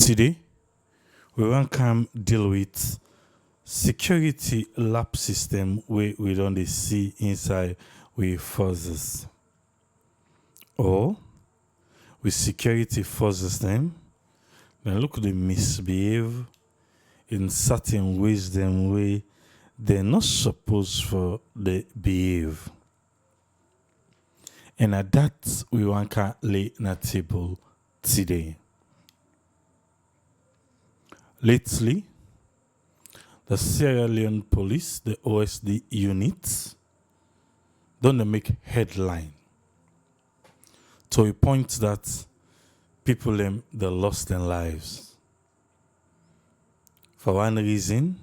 Today, we want to deal with security lab system where we don't see inside with forces. Or with security forces them, then look they misbehave in certain ways them way they're not supposed for they behave. And at that we want to lay on the table today. Lately, the Sierra Leone police, the OSD units, don't make headline to a point that people they lost their lives. For one reason,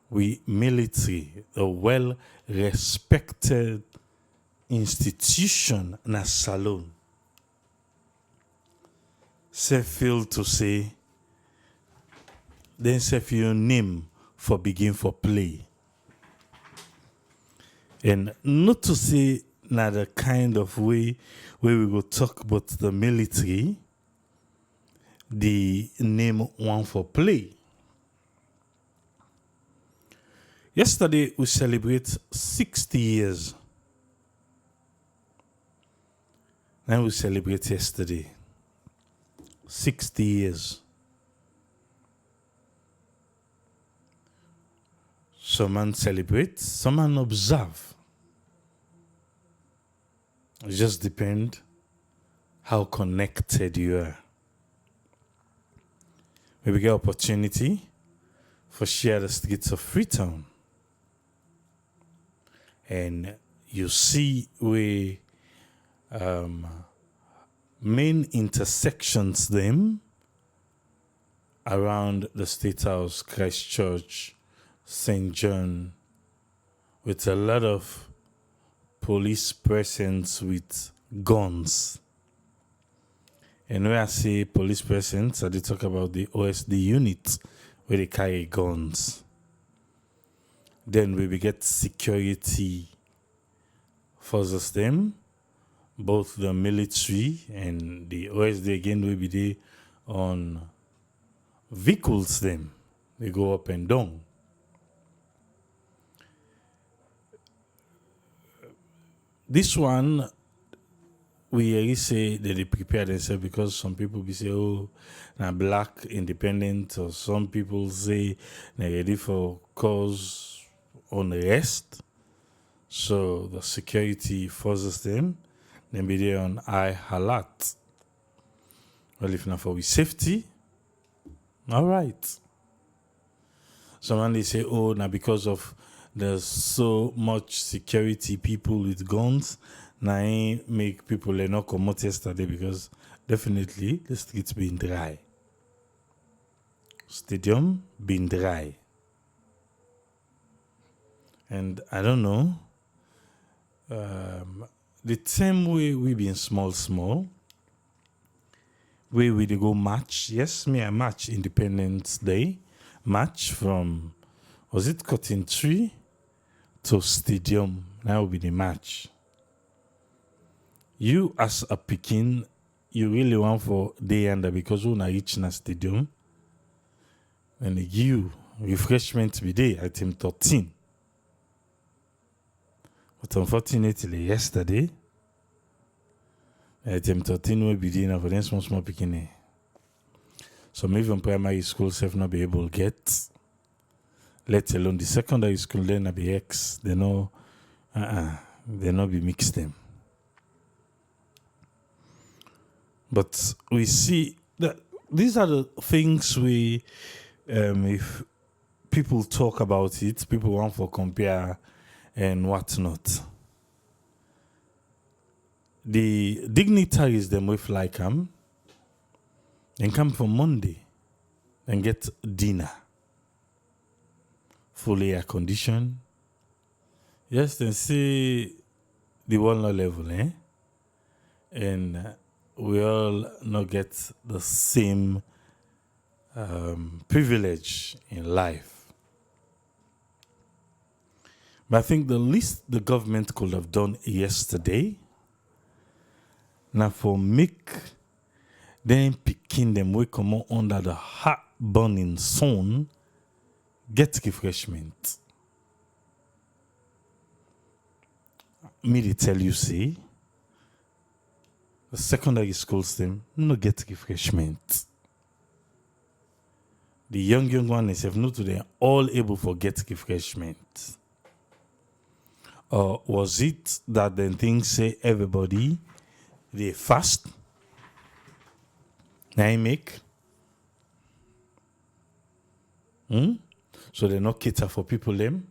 we military, a well-respected institution na salon, say feel to say, then say your name for begin for play. And not to say na the kind of way where we go talk about the military, the name one for play. Yesterday we celebrate 60 years. Now we celebrate yesterday. 60 years. Some man celebrate, some man observe. It just depends how connected you are. Maybe get opportunity for share the streets of Freetown. And you see where main intersections them around the State House, Christchurch, St. John, with a lot of police presence with guns. And when I say police presence, I did talk about the OSD unit where they carry guns. Then we get security forces them, both the military and the OSD again will be there on vehicles them. They go up and down. This one, we already say that they prepare themselves because some people be say, oh, now black independent, or some people say they're ready for cause unrest. So the security forces them, then be there on high alert. Well, if not for we safety, all right. Someone they say, oh, now because of there's so much security people with guns, now ain't make people not come out yesterday because definitely the streets been dry. Stadium been dry. And I don't know, the same way we been small, where we go match. Yes, me I match Independence Day, match from, was it Cotton Tree to Stadium? That will be the match. You as a Pekin, you really want for day under because when I reach na Stadium, and they give you refreshment be there at Team 13. But unfortunately, yesterday, Team 13 will be there for them small Pekin. Some even primary school self not be able to get, let alone the secondary school then not be X. They know, they not be mixed them. But we see that these are the things we, if people talk about it, people want for compare and whatnot. The dignitaries them with like them, then come for Monday and get dinner. Full air condition. Yes, then see the walnut level, and we all not get the same privilege in life. But I think the least the government could have done yesterday, now for make then picking them we come out under the hot burning sun, get refreshment. Me they tell you, see, the secondary schools them no get refreshment. The young ones have not today all able to get refreshment. Or was it that the thing say everybody they fast? Now I make. So they not cater for people them,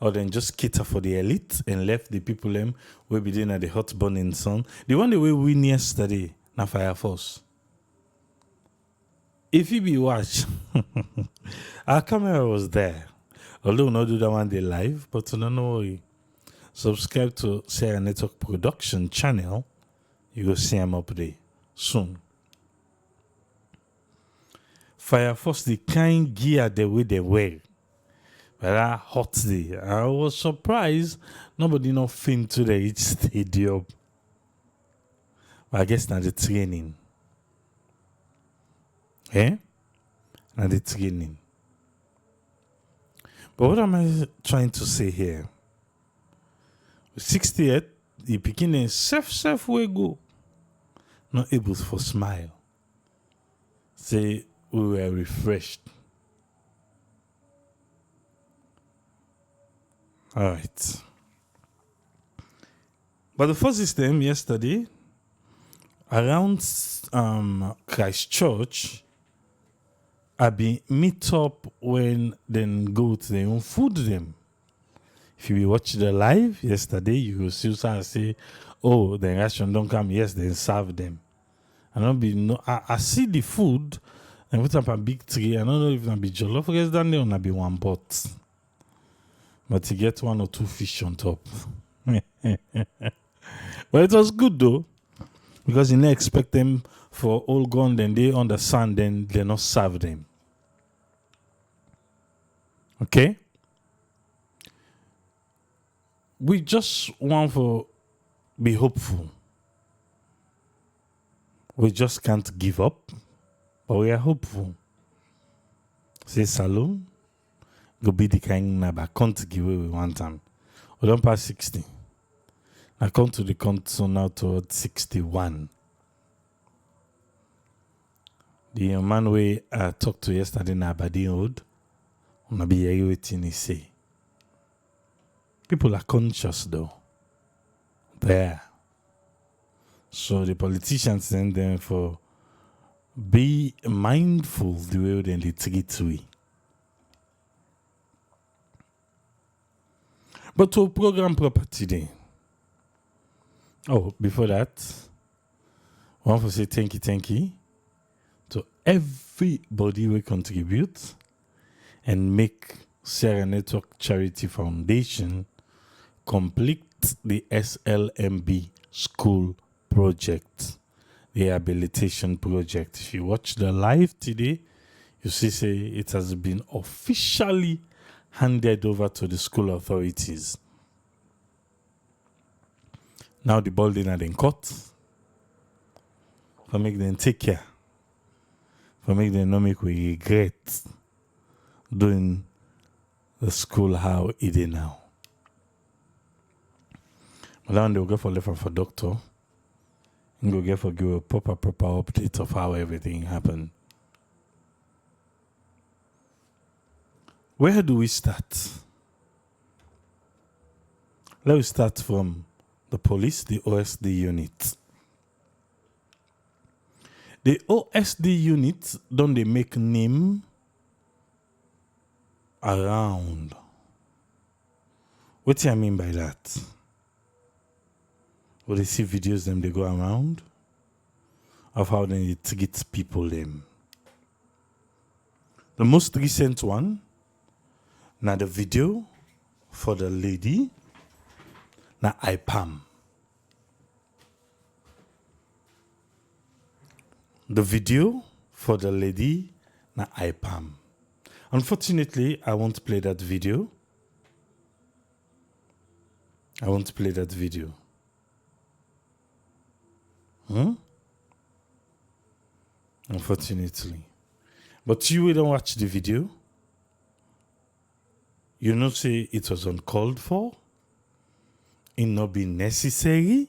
or then just cater for the elite and left the people them will be doing at the hot burning sun. The one the way we win yesterday, na Fire Force. If you be watch, our camera was there. Although we not do that one day live, but no worry. Subscribe to Sarah Network Production channel. You will see them up there soon. Fire Force the kind gear the way they wear. But that hot day. I was surprised nobody not faint to the each stadium. But I guess now the training. Now the training. But what am I trying to say here? 68, the beginning self way go. Not able for smile. Say we were refreshed. All right. But the first system yesterday around Christchurch, I be meet up when then go to their own food them. If you watch the live yesterday, you will see say, oh, the ration don't come. Yes, then serve them. I don't be no. I see the food and put up a big tray. I don't know if it be jollof rice down there or not be one pot. But you get 1 or 2 fish on top. But it was good though, because you didn't expect them for all gone, then they on the sun, then they not serve them. Okay? We just want to be hopeful. We just can't give up, but we are hopeful. Say Salome, go be the kind of can't give away one time. We don't pass 60. I come to the council now towards 61. The young man we talked to yesterday in Aberdeen Road, I'm be hearing what he say. People are conscious though. There. So the politicians send them for be mindful the way they treat we. But to program proper today. Oh, before that, I want to say thank you to everybody who contribute and make Sarah Network Charity Foundation complete the SLMB school project, the rehabilitation project. If you watch the live today, you see say it has been officially handed over to the school authorities. Now the ball in the court for make them take care, for make them not make we regret doing the school how it is now. But now they'll go for left for doctor and go get for give a proper update of how everything happened. Where do we start? Let's start from the police, the OSD unit. The OSD unit, don't they make name around? What do I mean by that? Will they see videos them they go around of how they treat people them? The most recent one, now the video for the lady, now IPAM. The video for the lady, now IPAM. Unfortunately, I won't play that video. I won't play that video. Unfortunately. But you will don't watch the video. You know, say it was uncalled for. It not be necessary.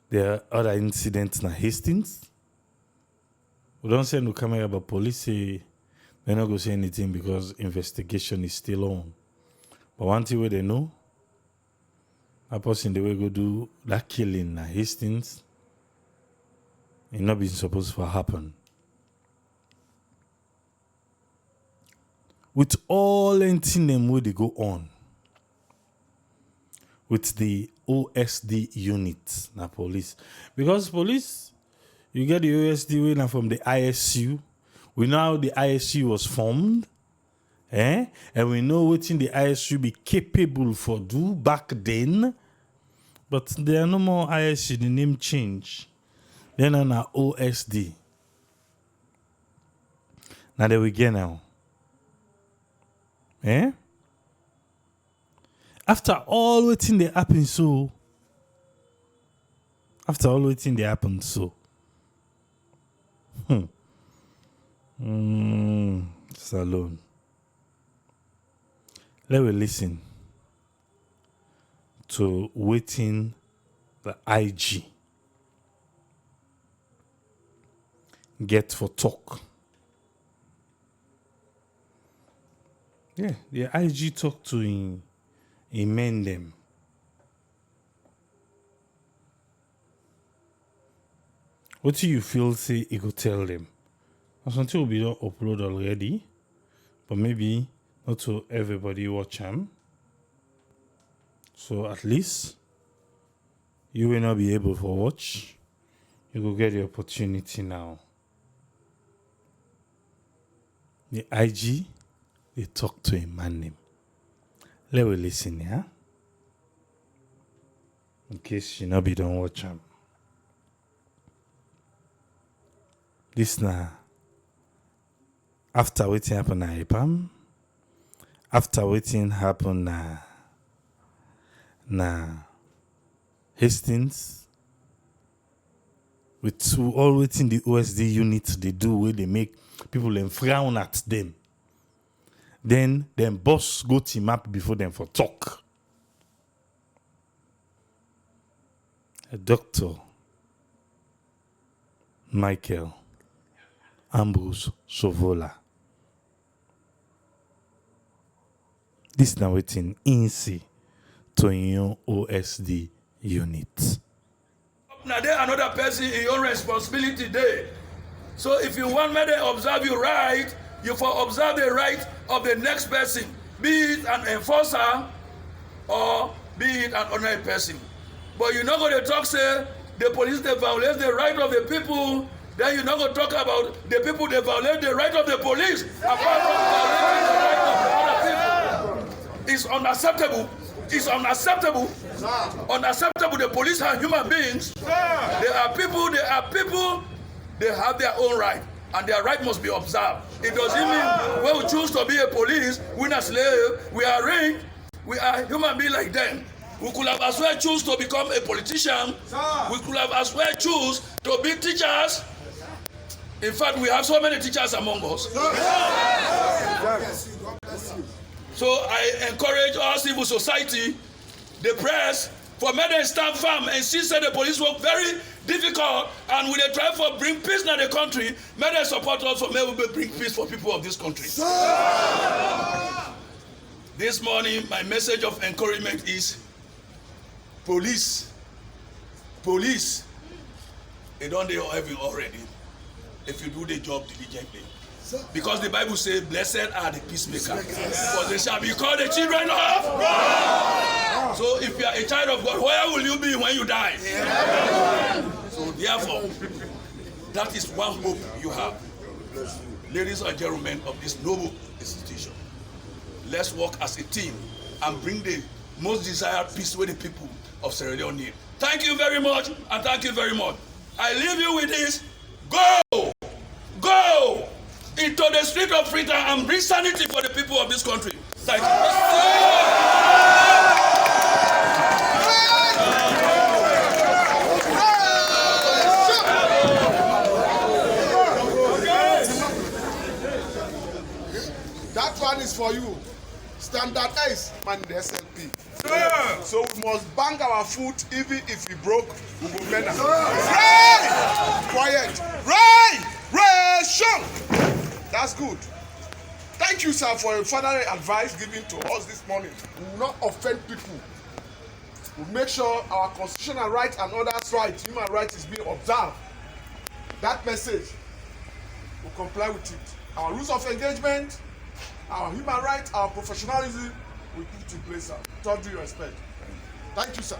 There are other incidents in Hastings. We don't say no camera, but police say they're not going to say anything because investigation is still on. But one thing where they know, that person they will go do that killing in Hastings, it not been supposed to happen. With all anything them where they go on, with the OSD unit, na police. Because police, you get the OSD way now from the ISU. We know how the ISU was formed. And we know what in the ISU be capable for do back then. But there are no more ISU, the name change. Then on our OSD. Now there we go now. After all waiting they happen so. Salon. Let me listen to waiting the IG get for talk. Yeah, the IG talk to him, amend them. What do you feel say he go tell them? Something will be not upload already, but maybe not to everybody watch them. So at least you will not be able to watch. You will get the opportunity now. The IG, they talk to a man name. Let me listen, yeah? In case you not be don't watch them. This now. After waiting happen na IPAM, after waiting happen na Hastings, with all waiting the OSD unit they do where they make people them frown at them. Then boss go team up before them for talk. A Dr. Michael Ambrose Sovola. This now waiting INSI to your OSD unit. Now there another person in your responsibility there. So if you want me to observe your right, you for observe the right of the next person, be it an enforcer or be it an ordinary person. But you're not going to talk say the police they violate the right of the people. Then you're not going to talk about the people that violate the right of the police, apart from violating the right of the other people. It's unacceptable. It's unacceptable. Unacceptable. The police are human beings. They are people. They have their own right, and their right must be observed. It doesn't mean when we choose to be a police, we're not slave. We are rich. We are human beings like them. We could have as well choose to become a politician. We could have as well choose to be teachers. In fact, we have so many teachers among us. So I encourage all civil society, the press, for me to stand firm and see that the police work very difficult and we they try for bring peace in the country. May they support us for me we bring peace for people of this country. This morning, my message of encouragement is police, they don't do everything already if you do the job diligently. Because the Bible says, blessed are the peacemakers, for they shall be called the children of God. So if you are a child of God, where will you be when you die? So therefore, that is one hope you have. Ladies and gentlemen of this noble institution, let's work as a team and bring the most desired peace with the people of Sierra Leone need. Thank you very much, and thank you very much. I leave you with this. Go into the street of freedom and bring sanity for the people of this country. Thank you. is for you. Standardize man the SLP. Yeah. So we must bang our foot even if we broke, we will mend it. Right! Quiet. Right! Ration! That's good. Thank you, sir, for your further advice given to us this morning. We will not offend people. We will make sure our constitutional rights and others' rights, human rights, is being observed. That message, we comply with it. Our rules of engagement, our human rights, our professionalism, we put in place, sir. With all due respect. Thank you, sir.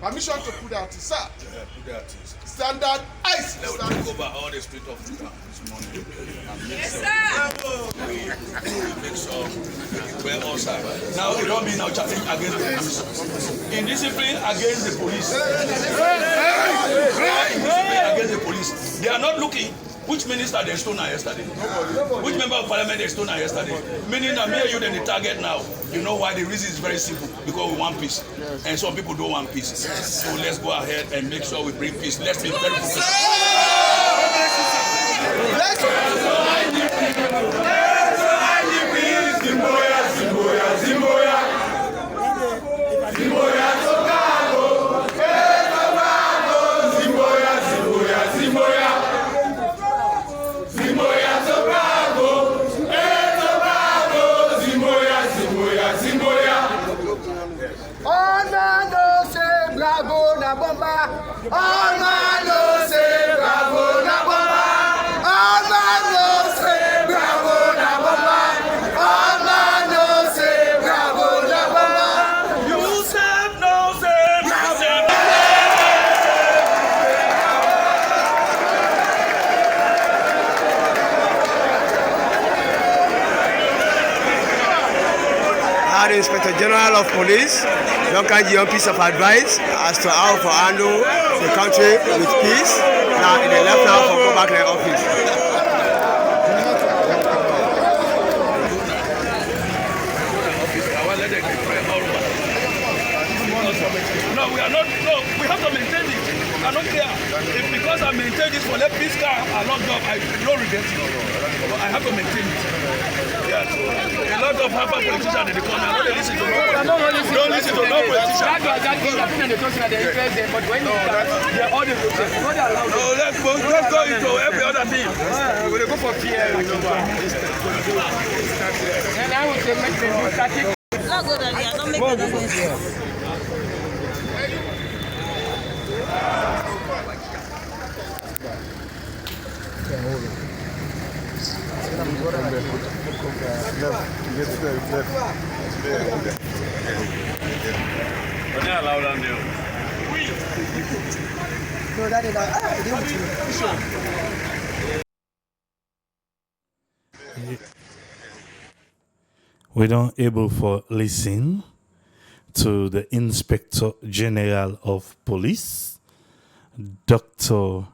Permission to put the artist, sir. Yeah, put the artist. Standard ice. Let us take over all the street of the town this morning. And make sure we make sure we're all side. Now it don't mean now challenge against the police. Indiscipline against the police. Indiscipline against the police. They are not looking. Which minister they stone yesterday? Nobody. Which member of parliament they stone yesterday? Meaning that me and you then the target now. You know why? The reason is very simple. Because we want peace. Yes. And some people don't want peace. Yes. So let's go ahead and make sure we bring peace. Let's be very focused. The Inspector General of Police don't give you a piece of advice as to how to handle the country with peace. Now, in the left now for go back to the office. No, we are not. No, we have to maintain it. I don't care. If because I maintain this for let peace car a lot of I don't regret it. But I have to maintain it. Yeah. A lot of hyper politicians in the corner. I don't listen to nobody. Don't listen to no politician. But when they are all the no, let's go into every other thing. We'll go for fear. And I would say make them static. Not good idea. Don't make it. We don't able for listen to the Inspector General of Police, Dr.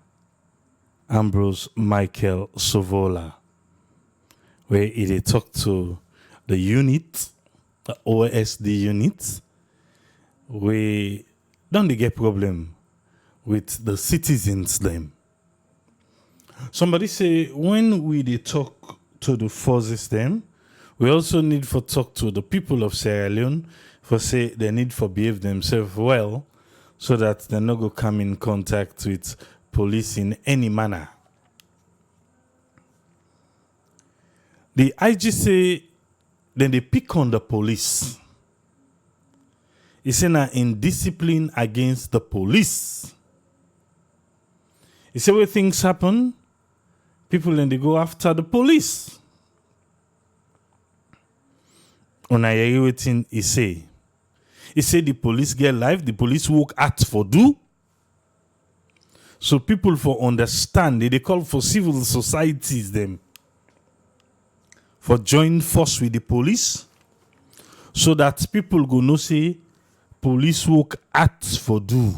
Ambrose Michael Sovola, where he talk to the unit, the OSD unit. We don't get problem with the citizens them. Somebody say when we dey talk to the forces them, we also need for talk to the people of Sierra Leone for say they need for behave themselves well so that they no go come in contact with police in any manner. The IG say then they pick on the police. It's in indiscipline against the police. He say when things happen, people then they go after the police. On a wetin he say. He say the police get life, the police work hard for do. So people for understand, they call for civil societies them for join force with the police so that people go know say police work hard for do.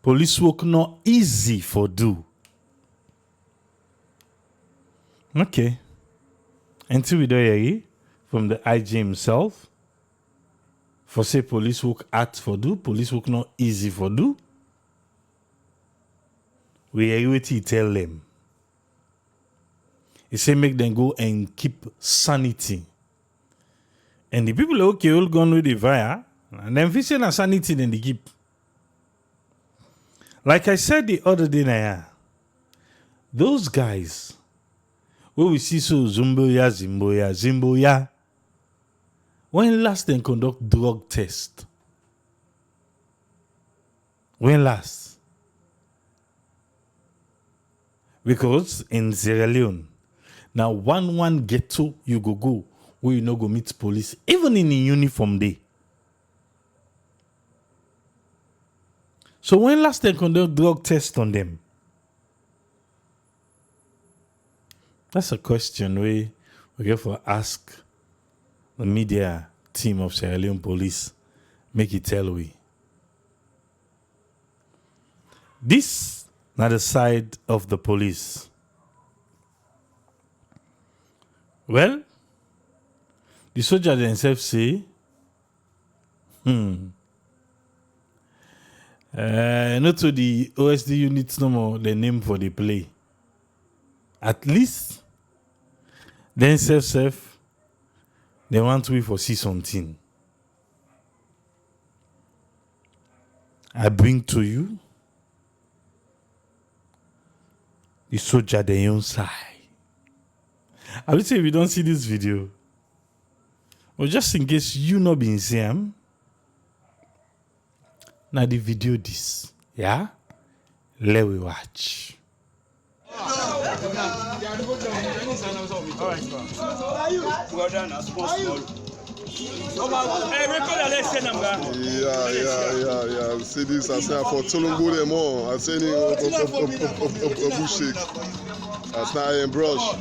Police work not easy for do. Okay. Until we do hear from the IG himself for say police work hard for do, police work not easy for do. We hear what he tell them. He say make them go and keep sanity. And the people okay, all gone with the fire, and then if say sanity, then they keep. Like I said the other day, Naya, those guys, where we see so Zimboya, when last they conduct drug test? When last? Because in Sierra Leone, now one ghetto you go where you no go meet police, even in a uniform day. So when last they conduct drug test on them? That's a question we get for ask the media team of Sierra Leone police. Make it tell we. This na the side of the police. Well, the soldier themselves say, not to the OSD units no more, the name for the play. At least, then self, they want to wait for see something. I bring to you the soldier the own side. I will say if you don't see this video, or just in case you not been seeing, now the video this, yeah? Let we watch. Yeah. See this, I say for Tulungu them all. I say ni Obushik. That's not iron brush.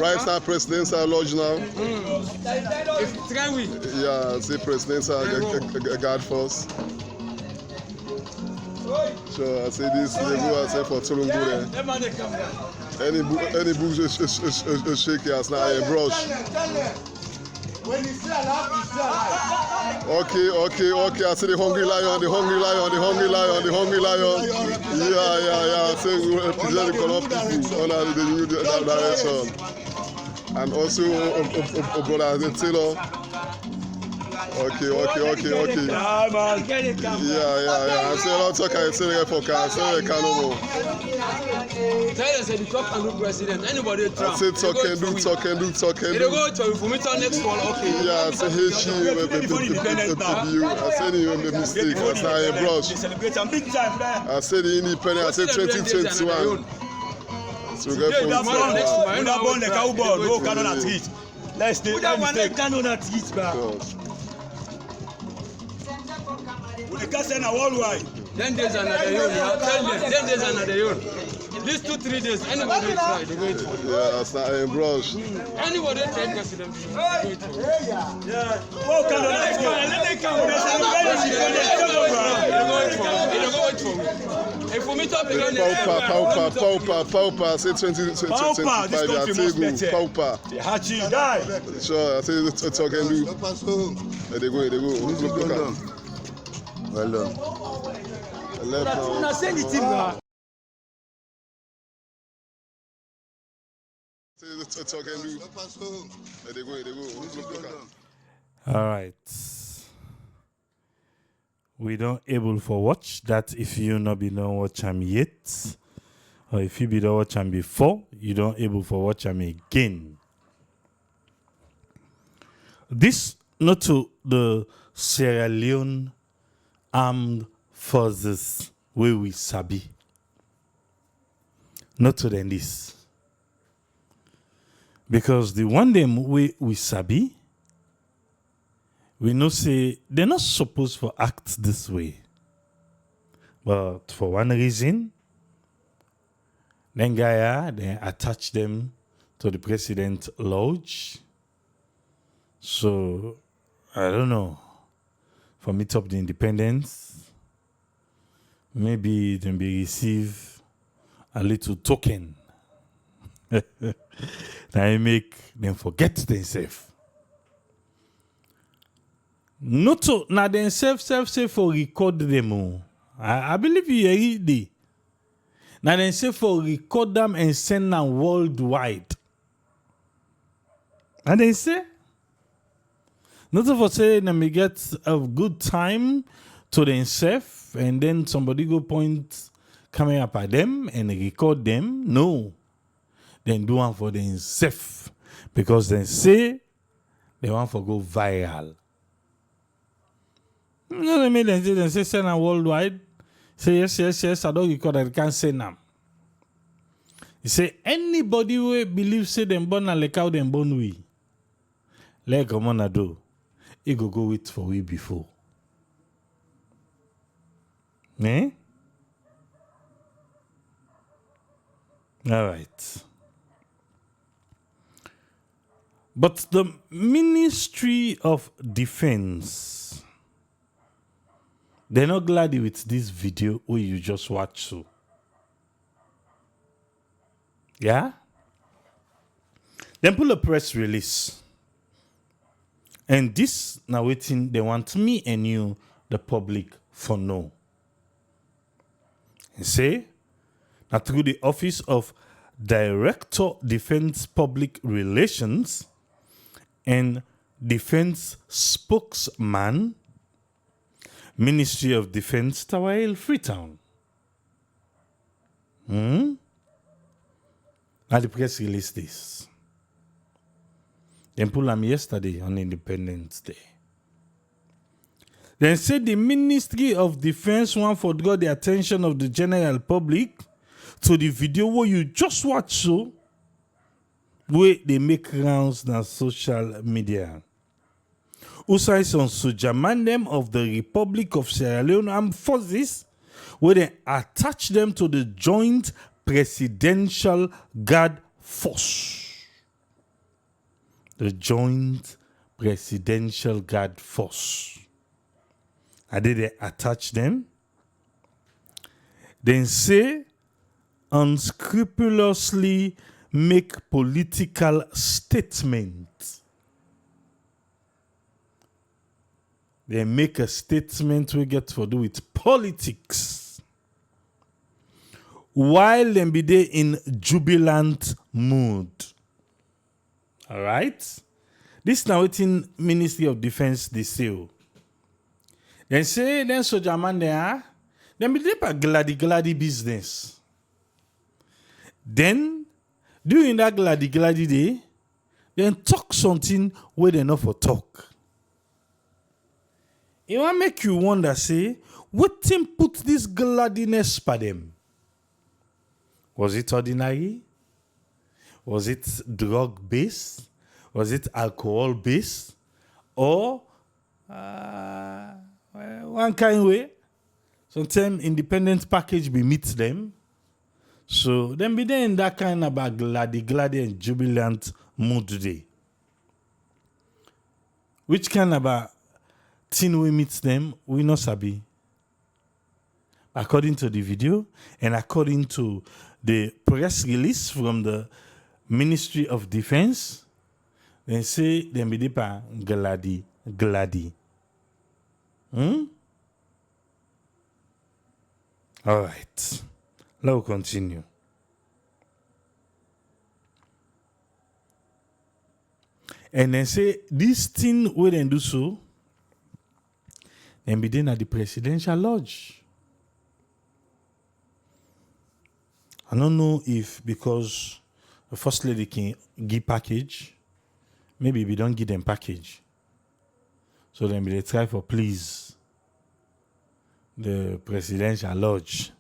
Right now, presidential lodge now. Yeah, see presidential guard force. Sure, I say this, they go, I say for Tulungu there. Any book shake as now a brush. Okay, I see the hungry lion. Yeah. I say we represent the color people under the new direction. And also brother Taylor. Okay. Yeah. I say a lot of talk. I say the for car. I say the car no more. Tell us the talk and do president. Anybody try? I say talk and do. They go to for me to next one. Okay. Yeah, I say hey she. I say the mistake. I say I brush. I say the independent. I say 2021. So we get for let's do that one. They cannot teach back. We can send a worldwide. 10 days another year. 10 days another year. These 2-3 days, anybody try, they wait for it. Yeah, that's not a brush. Anybody try president, wait for it. Yeah. Oh, cannot come. They don't wait for me. If we meet up again, Paupa, say 2025, Paupa. Hachi die. Sure, I say talk and do. They go. Well done. Now send it in now. Talk and do. They go. All right. We don't able for watch that if you not be don't watch them yet, or if you be don't watch them before, you don't able for watch them again. This not to the Sierra Leone armed forces where we sabi. Not to them this. Because the one them we sabi, we know say they're not supposed to act this way. But for one reason, then Gaia, they attach them to the president lodge. So I don't know. For meet up the independence, maybe then be receive a little token. Now I make them forget themselves. Not to now themselves say for record them. I believe you read it. Now they say for record them and send them worldwide. And they say, not for say them we get a good time to themselves and then somebody go point coming up at them and record them. No. Then do one for themselves. Because they say they want to go viral. No, they mean they say send them worldwide. Say yes, I don't record I can't send them. He say anybody who believes say them born and like how them born we. Like come on do. He go wait for we before. Eh? All right. But the Ministry of Defense, they're not glad with this video where you just watch so. Yeah? Then pull a press release. And this now waiting, they want me and you, the public, for no. And say, now through the Office of Director Defense Public Relations and Defense Spokesman, Ministry of Defense, Tower Hill, Freetown. Now the press release this. Then pull them yesterday on Independence Day. Then said the Ministry of Defense want for draw the attention of the general public to the video where you just watch so where they make rounds on social media. Usai on Sojaman them of the Republic of Sierra Leone Armed Forces where they attach them to the Joint Presidential Guard Force. The Joint Presidential Guard Force. And they attach them. Then say unscrupulously make political statements. They make a statement we get to do with politics. While them be there in jubilant mood. All right? This now within Ministry of Defense they say. Then say then soldier man there, then be there for glady business. Then during that glady day, then talk something where they not for talk. It will make you wonder, say, what thing put this gladiness for them? Was it ordinary? Was it drug-based? Was it alcohol-based? Or one kind way? Sometimes independent package be meet them. So them be there in that kind of glady and jubilant mood today. Which kind of thing we meet them, we not sabi. According to the video and according to the press release from the Ministry of Defense, they say them be there glady. All right. Let's continue. And then say this thing we then do so, then be then at the presidential lodge. I don't know if because the first lady can give package, maybe we don't give them package. So then they try for please the presidential lodge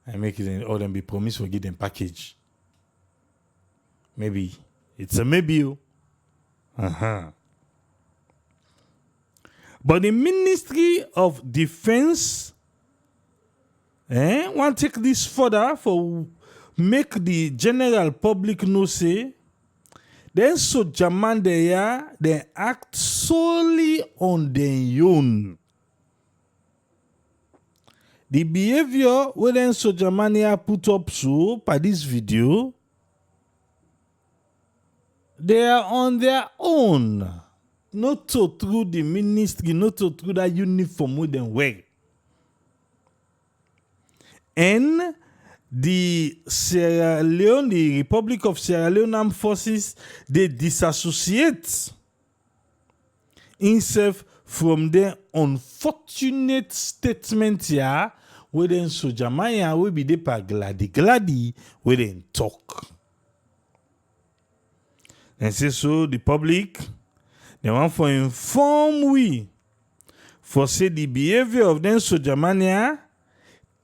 and make it or them be promised to give them package. Maybe it's a maybe. But the Ministry of Defense want to take this further for make the general public know say then so Jaman they act solely on their own. The behavior when then so Jaman put up so by this video, they are on their own. Not to through the ministry, not to through that uniform with them wear. And the Sierra Leone, the Republic of Sierra Leone Armed Forces, they disassociate himself from the unfortunate statement here where then Sojamaya will be the gladi where then talk. And say so the public they want for inform we for say the behavior of them Sojamania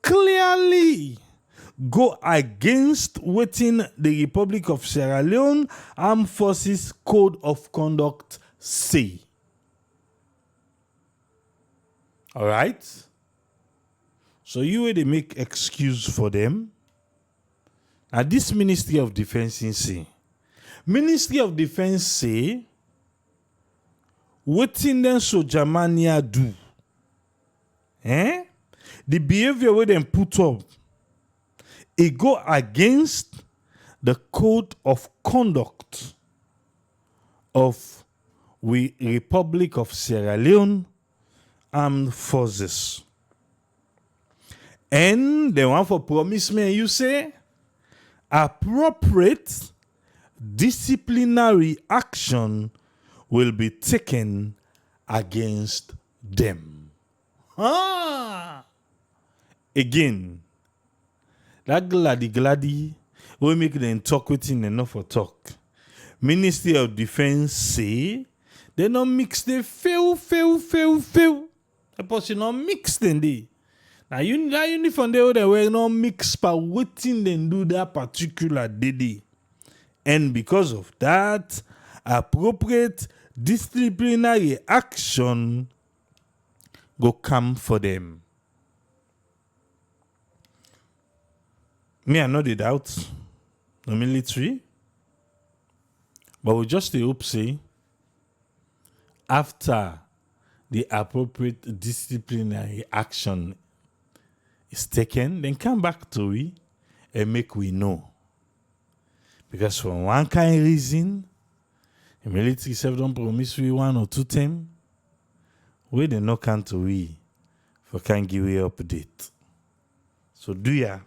clearly go against within the Republic of Sierra Leone Armed Forces Code of Conduct say. All right? So you will make excuse for them. And this Ministry of Defense say. Ministry of Defense say, what in them Sojamania do? The behavior where them put up, it go against the code of conduct of the Republic of Sierra Leone Armed Forces. And the one for promise me, you say, appropriate disciplinary action will be taken against them. Again, that gladi will make them talk within enough for talk. Ministry of Defense say they don't mix the fail. The person not mix them they. Now you that uniform they were not mix by waiting them do that particular day. And because of that, appropriate disciplinary action go come for them. Me, I know the doubt, the military, but we just hope say after the appropriate disciplinary action is taken, then come back to we and make we know. Because for one kind of reason, the military self don't promise we 1 or 2 times, we they not come to we for can give we update. So do ya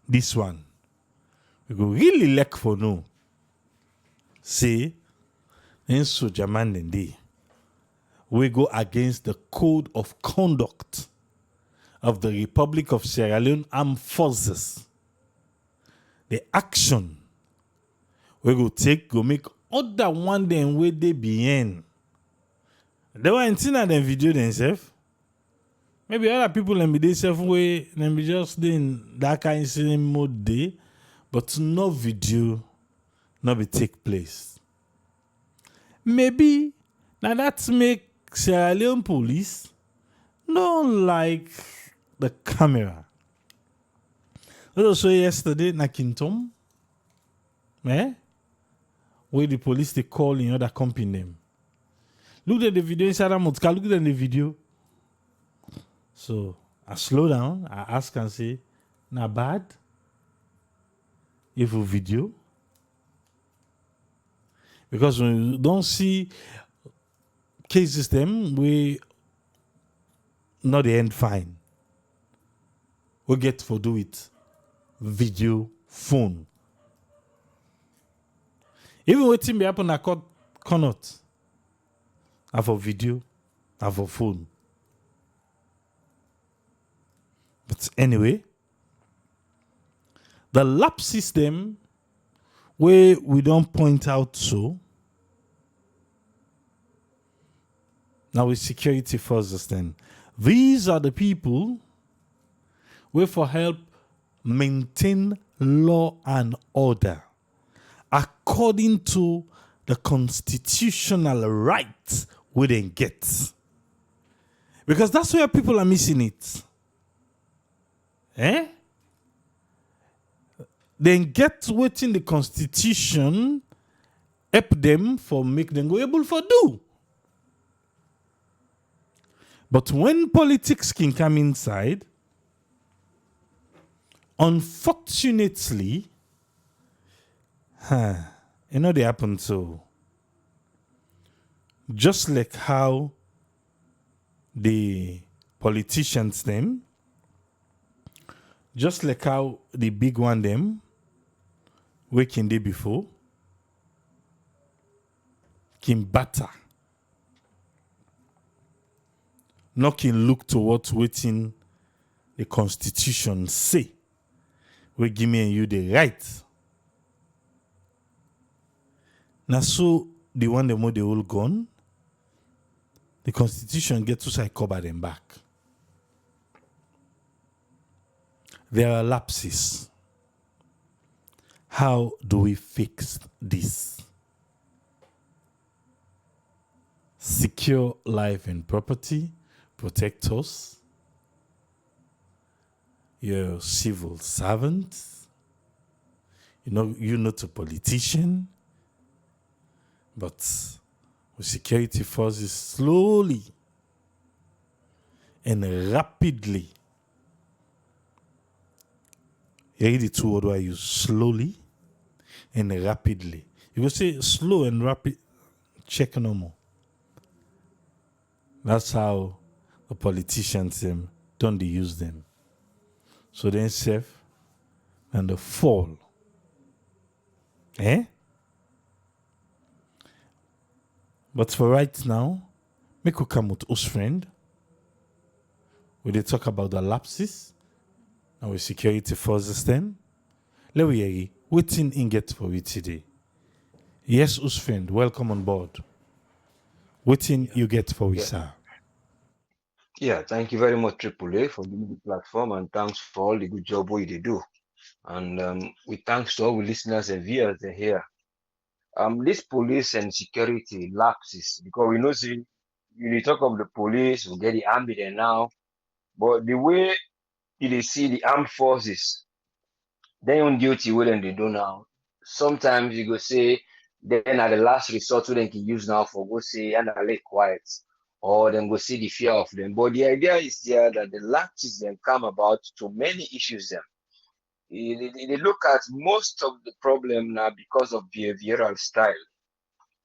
this one. We go really like for no. Say, in Sojaman and day, we go against the code of conduct of the Republic of Sierra Leone Armed Forces. The action we go take, go make other one them where they be in. They were in them video themselves. Maybe other people them be themselves way, them be just in that kind of same mode day, but no video, not be take place. Maybe now that make Sierra Leone police don't like the camera. Also yesterday na Kintom, where the police they call in other company name. Look at the video inside Motka, look at the video. So I slow down, I ask and say, na bad? If a video. Because when you don't see case system, we not the end fine. We get for do it. Video phone. Even waiting be happen, I cannot. Have a video, have a phone. But anyway, the lap system where we don't point out so. Now with security forces then. These are the people where for help maintain law and order according to the constitutional rights we then get. Because that's where people are missing it. Then get within the constitution help them for make them go able for do. But when politics can come inside, unfortunately, you know they happen so. Just like how the politicians them Just like how the big one them waking day before can batter. Not can look towards waiting the constitution say. We give me and you the right. Now so the one them with the whole gun, the constitution get to say cover them back. There are lapses. How do we fix this? Secure life and property, protect us. You're a civil servant. You're not a politician. But with security forces slowly and rapidly. You read the two words I use, slowly and rapidly. You will say slow and rapid, check no more. That's how the politicians don't they use them. So then safe and the fall. But for right now, make we come with us friend. We they talk about the lapses and with security forces them. Let we hear waiting in get for we today. Yes, us friend, welcome on board. Waiting you get for we, sir. Yeah, thank you very much, Triple A, for giving the platform, and thanks for all the good job what you do. And we thanks to all the listeners and viewers here. This police and security lapses, because we know see, you talk of the police, we get the army there now, but the way you see the armed forces, they on duty what they do now. Sometimes you go say, then at the last resort, what they can use now for go say and I lay quiet, or then go see the fear of them. But the idea is there that the lapses then come about to many issues. Them they look at most of the problem now because of behavioral style.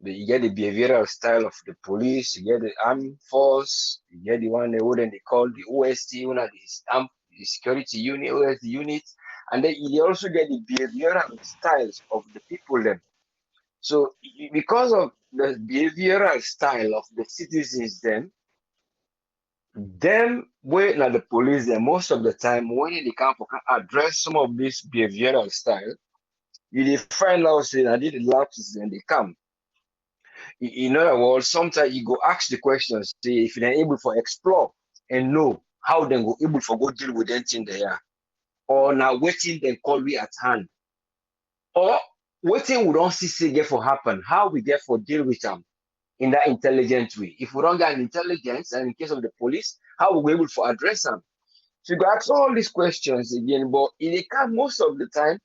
You get the behavioral style of the police, you get the armed force, you get the one they call the OST, one of the security unit, OST unit, and then you also get the behavioral styles of the people them. So because of the behavioral style of the citizens them when now the police them most of the time when they can address some of this behavioral style, you find out say that the lapses and they come. In other words, sometimes you go ask the questions, see if they're able to explore and know how they go able to go deal with anything there. Or now waiting then call we at hand. Or waiting we don't see say get for happen, how we get for deal with them in that intelligent way. If we don't get an intelligence, and in case of the police, how we able to address them? So you go ask all these questions again, but it can most of the time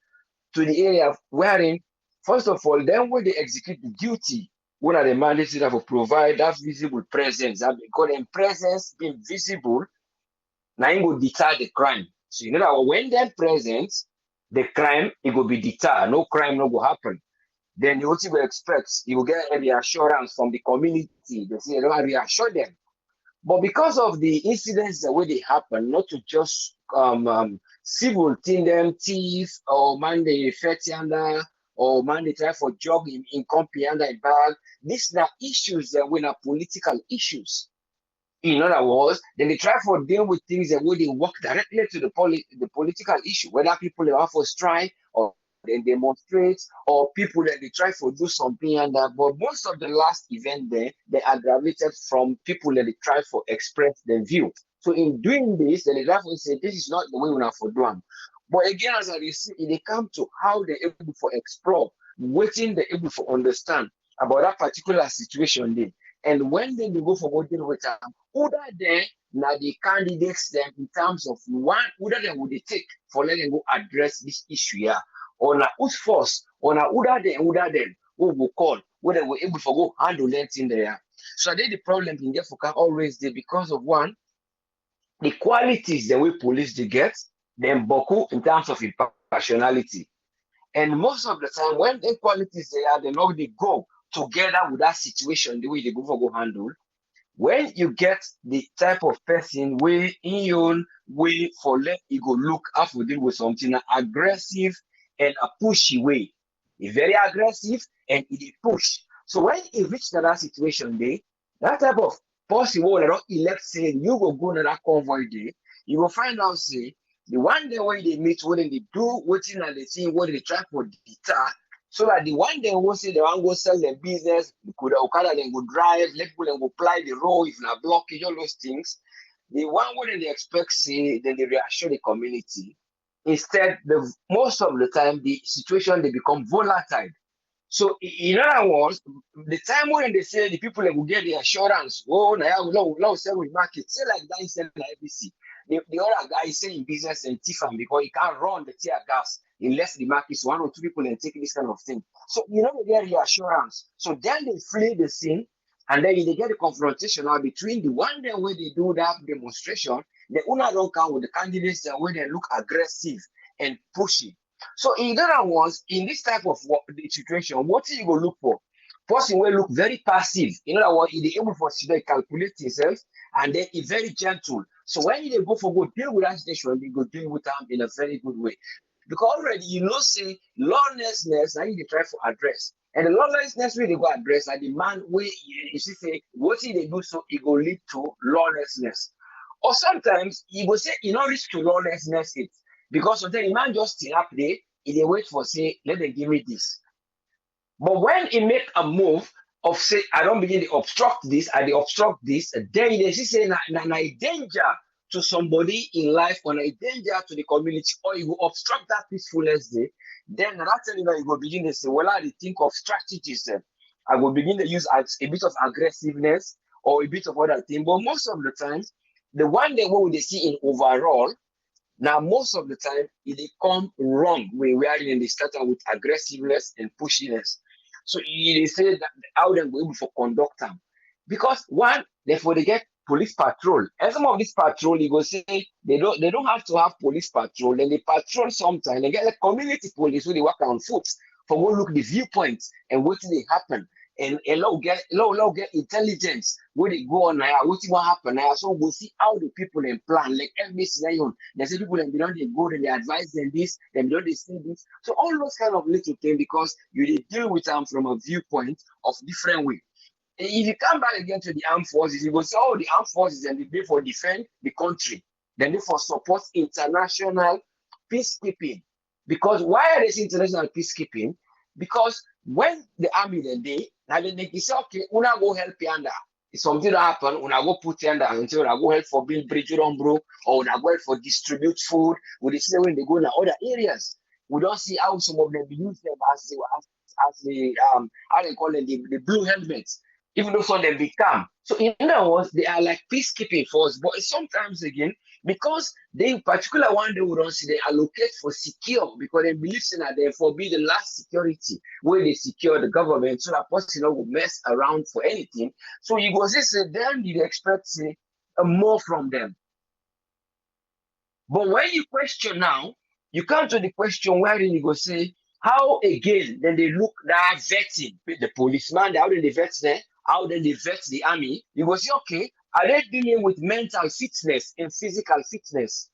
to the area wherein, first of all, then when they execute the duty, one of the mandates that will provide that visible presence, that because in presence being visible, now it will deter the crime. So you know that when they're present, the crime it will be deterred. No crime no will happen. Then you also will expect you will get a reassurance from the community. They say you don't reassure them. But because of the incidents the way they happen, not to just civil thing them thief or man they fetty under or man they try for job in company under a bag. These are issues that we are political issues. In other words, then they try for deal with things that would work directly to the political issue, whether people are for strike or they demonstrate or people that they try to do something and that. But most of the last event there, they aggravated from people that they try to express their view. So in doing this, then they try to say this is not the way we have for doing. But again, as I see, they come to how they're able to explore, waiting they're able to understand about that particular situation there. And when they go for voting with them, who that there now the candidates them in terms of one, who that they would they take for letting them go address this issue here. Or na who's force, or na who that then, who will call, where they were able to go handle anything there. So I think the problem in there for can always there because of one, the qualities the way police they get, then boku in terms of impartiality. And most of the time, when the qualities they are, they know they go together with that situation, the way they go for go handle, when you get the type of person where in your own way for let you go look after deal with something aggressive and a pushy way. It's very aggressive and it push. So when you reach that situation day, that type of person will not elect saying you go to that convoy day, you will find out say the one day when they meet, when they do waiting and they see what they try for deter, so that the one day will say they want to go sell their business, could Okada then go drive, let people then go apply the road, if not blockage, all those things. The one when they expect say, then they reassure the community. Instead, most of the time, the situation they become volatile. So in other words, the time when they say the people that will get the assurance, oh, now sell with market, say like that instead of ABC. The other guy is saying business and Tiffany because he can't run the tear gas unless the market is 1 or 2 people and take this kind of thing. So they get reassurance. So then they flee the scene and then they get the confrontation now between the one day where they do that demonstration, the owner don't come with the candidates that where they look aggressive and pushy. So in other words, in this type of the situation, what are you going to look for? Person will look very passive. In other words, he is able for to calculate himself and then he's very gentle. So when they go for go deal with that situation, they go deal with them in a very good way. Because already say lawlessness, now you try to address. And the lawlessness where they go address and the man where you see say what they do so it will lead to lawlessness. Or sometimes you go say not reach to lawlessness it. Because sometimes the man just still up there, he wait for say, let them give me this. But when he make a move of say, I don't begin to obstruct this, I obstruct this, then they say, na danger to somebody in life, or a danger to the community, or you will obstruct that peacefulness day, then that's telling you go begin to say, well, I think of strategies. I will begin to use a bit of aggressiveness or a bit of other thing. But most of the times, the one day what they see in overall, now, most of the time, it come wrong when we are in the starter with aggressiveness and pushiness. So they say that how they go able to conduct them. Because one, therefore they get police patrol. And some of this patrol, you go say they don't have to have police patrol, and they patrol sometimes. They get the community police who they work on foot for go look the viewpoints and what they happen. And allow get intelligence where they go on now, what will happen now. So we'll see how the people then plan. Like every scenario, they say people then they go and they advise them this, then they say this. So all those kind of little things because you deal with them from a viewpoint of different way. And if you come back again to the armed forces, you will say, oh, the armed forces and they for defend the country, then they for support international peacekeeping. Because why are they international peacekeeping? Because when the army they say, okay, una go help yonder. If something happen, una go put yonder until una go help for build bridge on bro, or una go help for distribute food. We see when they go in other areas. We don't see how some of them use them as the how they call them the blue helmets, even though some of them become. So in other words, they are like peacekeeping force, but sometimes again, because they particular one they would don't see they allocate for secure because they believe that they for be the last security where they secure the government so that person will mess around for anything. So you go say then you expect say more from them. But when you question now, you come to the question where you go say how again then they look that vetting the policeman, how do they vet them, how then they vet the army, you go say okay. Are they dealing with mental fitness and physical fitness?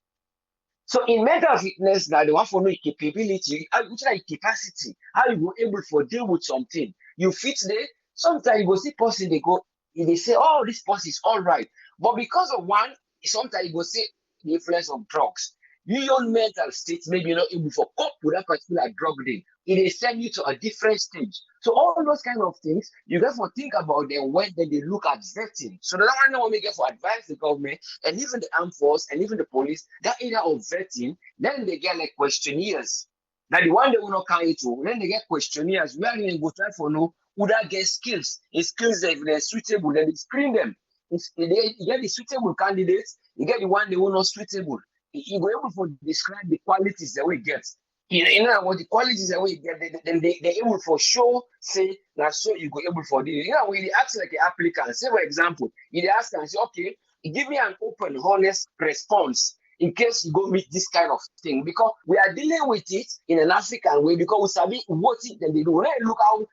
So in mental fitness, now they want for no capability, which like capacity, how you go able for deal with something. You fit there, sometimes you go see person, they say, oh, this person is all right. But because of one, sometimes you go say the influence of drugs. Your mental state, maybe you're not able to cope with that particular drug thing. It will send you to a different stage. So all those kind of things, you got to think about them when they look at vetting. So the one when we get for advise the government and even the armed force and even the police, that area of vetting, then they get like questionnaires. Now the one they will not carry to, then they get questionnaires where they go try for know who that get skills. If skills that if they're suitable, then they screen them. You get the suitable candidates, you get the one they will not suitable. You go able to describe the qualities that we get. You know what the qualities that we get, then they're able for show, say, now so you go able for this. You know, when they ask like an applicant, say for example, you ask and say, okay, give me an open, honest response. in case you go meet this kind of thing, because we are dealing with it in an African way, because we sabi what it they do. When you look how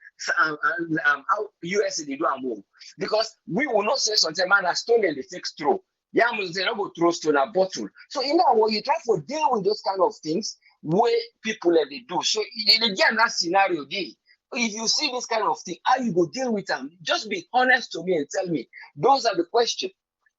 USA they do and move, because we will not say something man has stolen the take straw. Yeah, they not go throw stone a bottle. So in that way, you try to deal with those kind of things where people they do. So again, that scenario there. If you see this kind of thing, how you go deal with them? Just be honest to me and tell me. Those are the questions.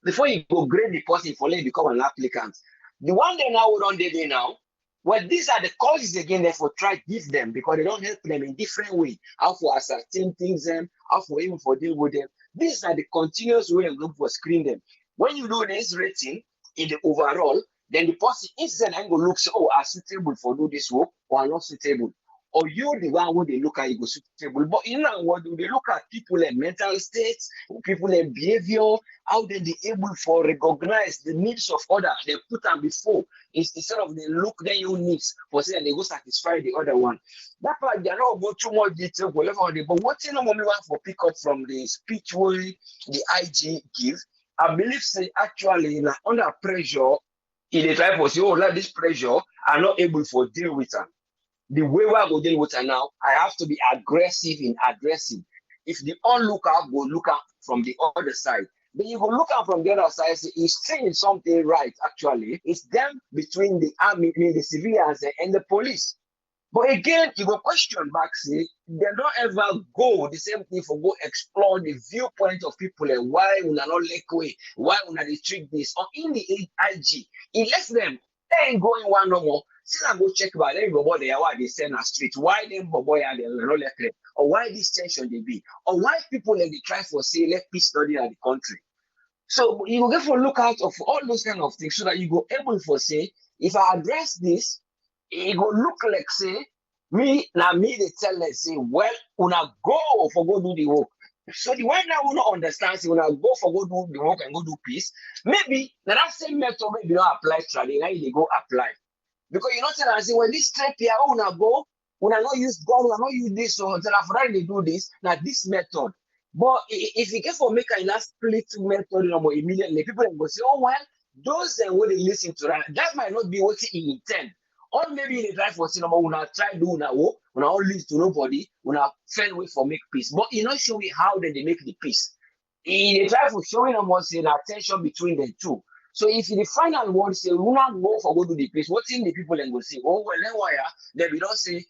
Before you go grade the person for letting become an applicant. The one they now on they now, well, these are the causes again they for try to give them because they don't help them in different way. How for ascertain things them, how for even for deal with them. These are the continuous way of look for screen them. When you do this rating in the overall, then the person instead and go look say, oh, are suitable for do this work or are not suitable. Or you the one who they look at you go suitable. But in that what do they look at people in mental states, people in behavior, how they able for recognize the needs of other, they put them before instead of they look their own needs for saying they go satisfy the other one. That part they are not go too much detail, whatever. But what you know we want for pick up from the speech way the IG give, I believe say actually under pressure, if they try to say, oh, like this pressure, are not able for deal with them. The way we are going to deal with it now, I have to be aggressive in addressing. If the onlooker go look at from the other side, then you go look at from the other side, say, he's saying something right, actually. It's them between the army, the civilians, and the police. But again, you go question back, say, they don't ever go the same thing for go explore the viewpoint of people and why we are not like way, why we are treat this, or in the IG. He left them, they ain't going one no more. Still I go check about them boy they are why they send a street, why them boy are they not like them, or why this tension they be, or why people like they try for say let peace study at the country. So you go get for look out of all those kind of things so that you go able for say if I address this, it go look like say me they tell them say well una go for go do the work. So the one that will not understand, so when I go for go do the work and go do peace, maybe that same method maybe not apply trading, now they go apply. Because you know tell and say, well, this step here, oh, una go, una not use God, una not use this, so until after they do this, now this method. But if you get for make a last split method, you know, immediately people will say, oh well, those that will listen to that might not be what he intend. Or maybe they try for cinema, una try do una work, una all listen to nobody, una find way for make peace. But you not show me how they make the peace. They try for showing them what's an attention between the two. So if the final word say we not go for go to the place, what in the people then go say, oh well then why they will not say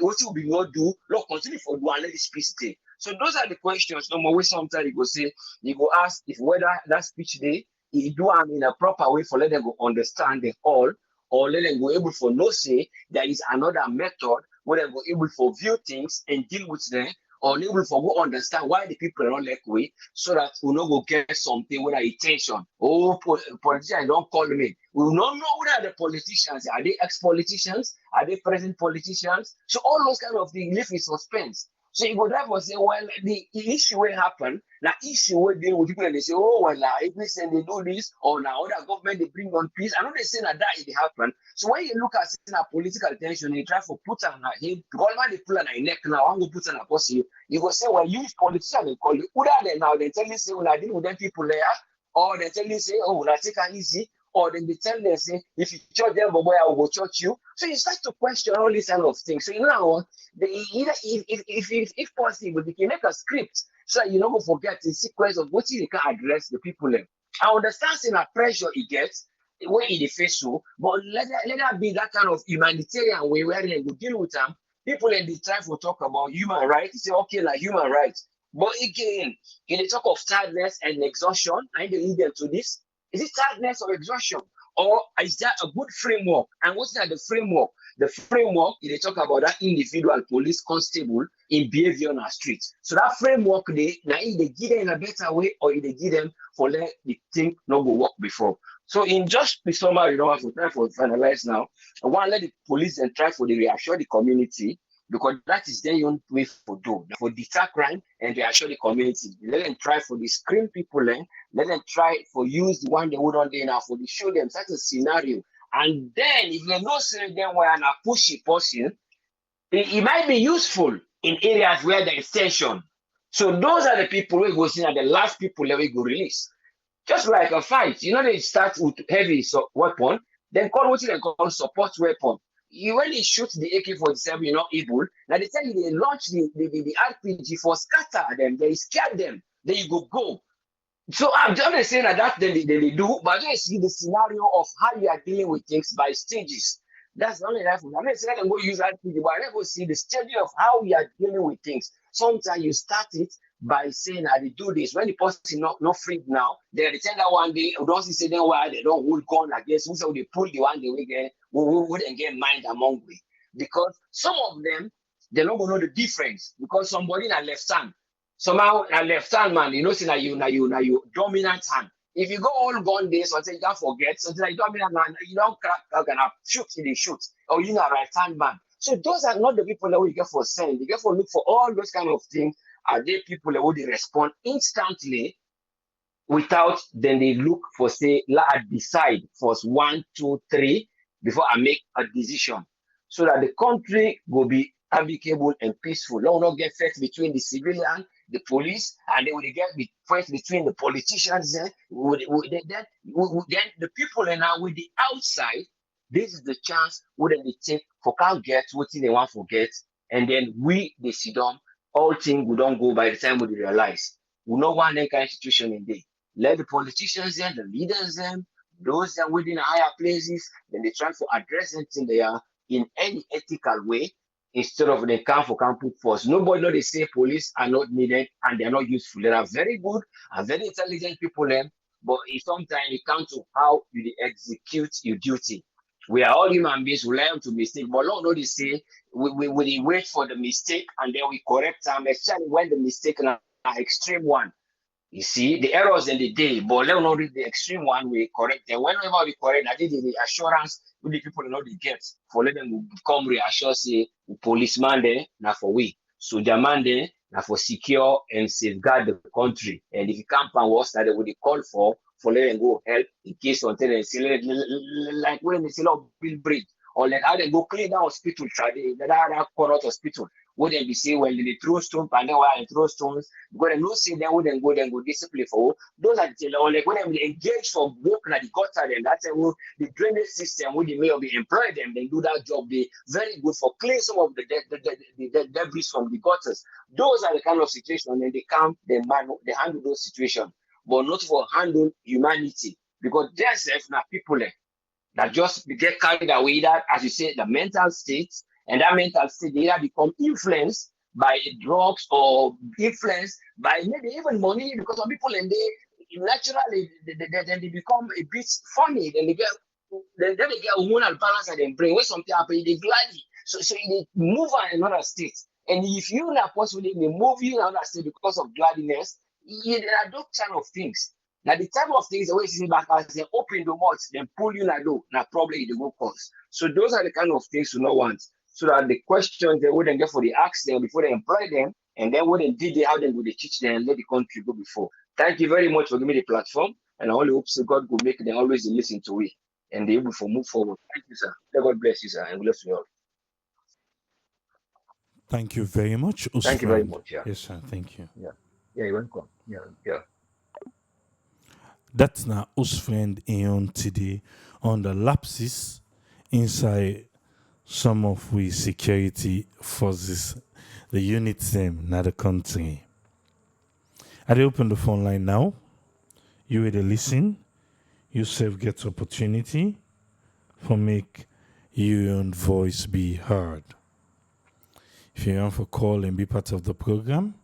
what you be not do, look continue for do and let this peace stay. So those are the questions. No more way sometimes you go say, you go ask if whether that speech day you do them in a proper way for let them go understand the all, or let them go able for no say there is another method where they go able for view things and deal with them. Or able for go understand why the people are not like way, so that we not go get something with attention. Oh, politicians don't call me. We will not know who are the politicians. Are they ex-politicians? Are they present politicians? So all those kind of things live in suspense. So you go therefore say, well, the issue will happen. Now issue will deal with people and they say, oh well, if they say they do this, or now other government they bring on peace. I know they say that it happen. So when you look at a political tension, you try to put on a head, government they pull on a neck now, I'm going to put on a person. You go say, well, use politicians they call you. Who are they now? They tell you say, well, I deal with them people there, or they tell you say, oh, well, I take it easy. Or then they tell them, say, if you church them, boy, I will go church you. So you start to question all these kind of things. So you know, if possible, they can make a script so that you don't forget the sequence of what you can address the people. I understand saying that pressure it gets where it face so, but let that be that kind of humanitarian way where they will deal with them. People in the try to talk about human rights, say, okay, like human rights. But again, in the talk of tiredness and exhaustion, I lead them to this. Is it tiredness or exhaustion? Or is that a good framework? And what's that the framework? The framework, they talk about that individual police constable in behavior on our streets. So that framework, now if they give them in a better way or if they give them for let the thing not go work before. So in just the summary, you don't have to try for finalize now. I want to let the police and try for the reassure the community, because that is their own way for do, for deter crime and reassure the community. Let them try for the screen people, let them try for use the one they would on there now for the show them such a scenario. And then if they not say them where and push it person, it might be useful in areas where there is tension. So those are the people we go see are the last people that we go release. Just like a fight, they start with heavy weapon, then call what they call support weapon. When they shoot the AK-47, you're not able. Now they tell you they launch the RPG for scatter them, they scare them, then you go. So I'm just saying that they do, but I just see the scenario of how you are dealing with things by stages. That's the only life. I'm not saying I can go use RPG, but I never see the stage of how we are dealing with things. Sometimes you start it by saying that they do this. When the person not free now, they tell that one day, don't say then why they don't hold gun against who, so they pull the one day we get, we wouldn't get mind among we. Because some of them, they're not gonna know the difference because somebody in a left hand. Somehow a left hand man, say now you dominant hand. If you go all gun days, something you can't forget, something like dominant man, you don't crack and shoot, they shoot. Or you know a right hand man. So those are not the people that we get for send. You get for look for all those kind of things. Are they people that would respond instantly without then they look for say I decide first 1, 2, 3 before I make a decision. So that the country will be amicable and peaceful. Let not get fight between the civilian, the police, and then we get fight between the politicians. Then the people and now with the outside, this is the chance wouldn't they take for can't get what they want to get, and then we they sit down, all things we don't go by the time we realize. We know one kind of institution in there. Let the politicians and the leaders them, those that within higher places, then they try to address anything they are in any ethical way instead of they come put force. Nobody know they say police are not needed and they are not useful. They are very good and very intelligent people, but sometimes it comes to how you execute your duty. We are all human beings, we learn to mistake, but Lord know they say we wait for the mistake and then we correct them, especially when the mistake are extreme one. You see, the errors in the day, but let not read the extreme one, we correct them. Whenever we correct, I think the assurance with the people know they get for let them come reassure say policeman there, now for we. Soldier man there, now for secure and safeguard the country. And if you can't find what's that they would call for let them go help in case something they say like when they say build bridge or like how they go clean down hospital, try that corner hospital. Wouldn't be say when they throw stones and then while they throw stones, because they no say then wouldn't go discipline for those are the or like when they engage for work at the gutter them that's the drainage system with the mayor be employ them, they do that job, they very good for clean some of the debris from the gutters. Those are the kind of situation and they come, they handle those situations, but not for handle humanity because there's now people that just get carried away that as you say the mental state. And that mental state, they either become influenced by drugs or influenced by maybe even money because some people and they naturally they become a bit funny. Then they get hormonal balance and then brain. When something happens, they gladly. So they move on another state. And if you not possibly they move you in another state because of gladness, there are those kind of things. Now the type of things the way see back as they open the mouth, then pull you now problem they go cause. So those are the kind of things you don't want. So that the questions they wouldn't get for the ask them before they employ them, and then when they did how they would teach them and let the country go before. Thank you very much for giving me the platform, and I only hope so God will make them always listen to it and they able to move forward. Thank you, sir. May God bless you, sir, and bless you all. Thank you very much, Usman. Thank you very much. Yeah. Yes, sir. Thank you. Yeah, you're welcome. Yeah. That's now Usman Aeon today on the lapses inside some of we security forces, the units them in the country. I open the phone line now. You will listen. You self get opportunity for make your own voice be heard. If you want to call and be part of the program,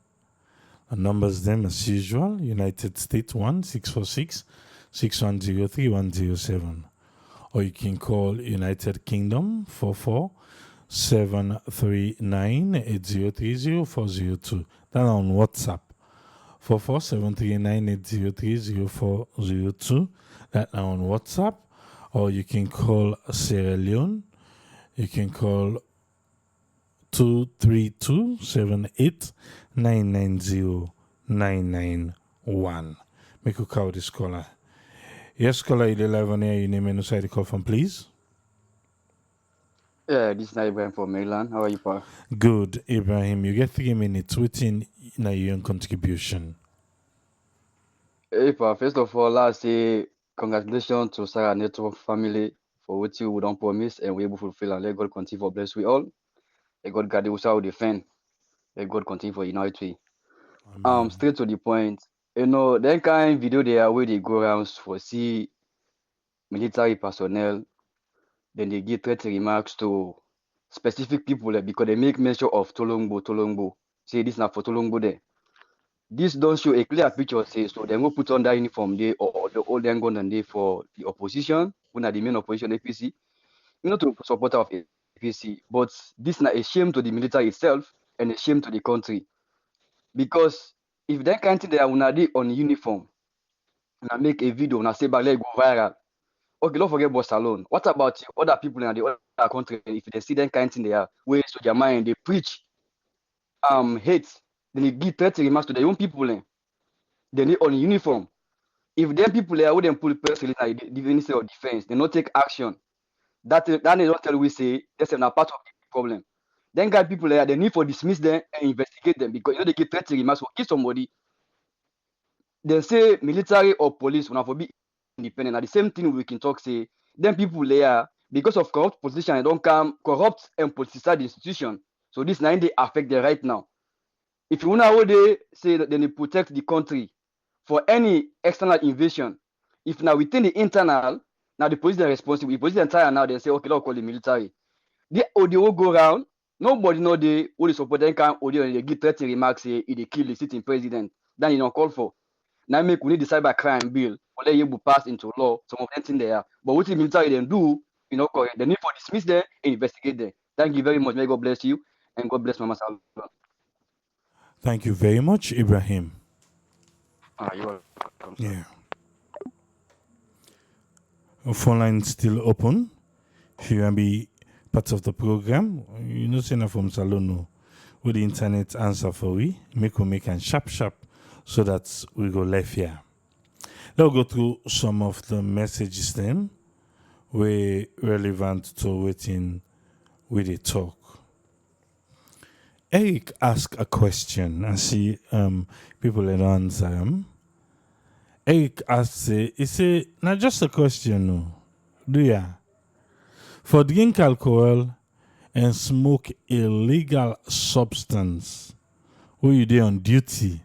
the numbers them as usual. United States 1-646-610-3107. Or you can call United Kingdom 44-739-8030-402. That's on WhatsApp. 44-739-8030-402. That's on WhatsApp. Or you can call Sierra Leone. You can call 232-78-990-991. Make a call this caller. Yes, caller, 11 here. Your name and inside the call from, please. Yeah, this is Ibrahim from Maryland. How are you, Pa? Good, Ibrahim. You get 3 minutes within your own contribution. Hey, pa, first of all, I say congratulations to Sarah Network family for what you don't promise and we able to fulfill and let God continue for bless we all. Let God guide us out defend. Let God continue for unite we. Amen. Straight to the point. You know, that kind of video there where they go around for see military personnel, then they give threatening remarks to specific people because they make mention of Tolongbo. Say this not for Tolongbo there. This don't show a clear picture, say, so they will put on that uniform there or the old young gun and they for the opposition, when are the main opposition APC, not to support of APC, but this not a shame to the military itself and a shame to the country. Because if that can't they are on uniform, and I make a video and I say back let go viral. Okay, don't forget about Salone. What about other people in the other country? If they see that kind of thing they are where to their mind, they preach hate, then they give threatening remarks to their own people. They need on uniform. If them people there wouldn't put press release like the Ministry of Defense, they not take action. That they don't tell we say that's not part of the problem. Then guy people there, they need for dismiss them and investigate them because they get threatening remarks for kill somebody. They say military or police will not be independent. At the same thing we can talk say them people there because of corrupt position they don't come corrupt and politicize the institution. So this now they affect them right now. If you want how they say that they protect the country for any external invasion, if now within the internal, now the police are responsible. The police entire now they say, okay, let's call the military. They will go around. Nobody know they only support them can audio and they give 30 remarks say they kill the sitting president. Then you don't call for. Now make we need the cyber crime bill or let you pass into law. Some of them in there. But what the military then do, correct. They need for dismiss them and investigate them. Thank you very much. May God bless you and God bless Mama Salva. Thank you very much, Ibrahim. You're welcome, sir. Yeah. Phone line still open. If you want to be part of the program, you know, send from Salon with the internet answer for we make and sharp so that we go left here. Let's go through some of the messages then we relevant to waiting with the talk. Eric asked a question. I see people that answer him. Eric asked, he said, not just a question, no. Do ya? For drink alcohol and smoke illegal substance, who you there on duty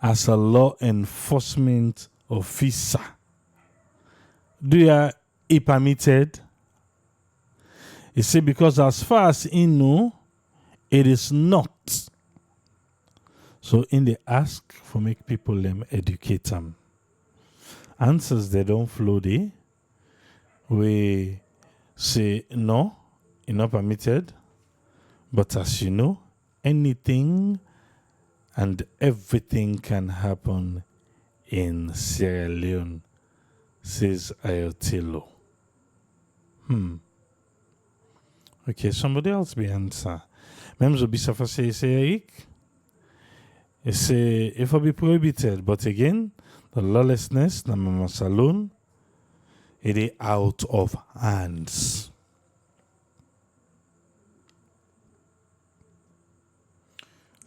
as a law enforcement officer, do ya it permitted? He said, because as far as he know, it is not. So in the ask for make people them educate them. Answers they don't flow there. We say no, it's not permitted. But as you know, anything and everything can happen in Sierra Leone, says Ayotilo. Okay, somebody else be answer. Même zo bisa fa say Eric. Say if I be prohibited, but again, the lawlessness na Mama Saloon, it is out of hands.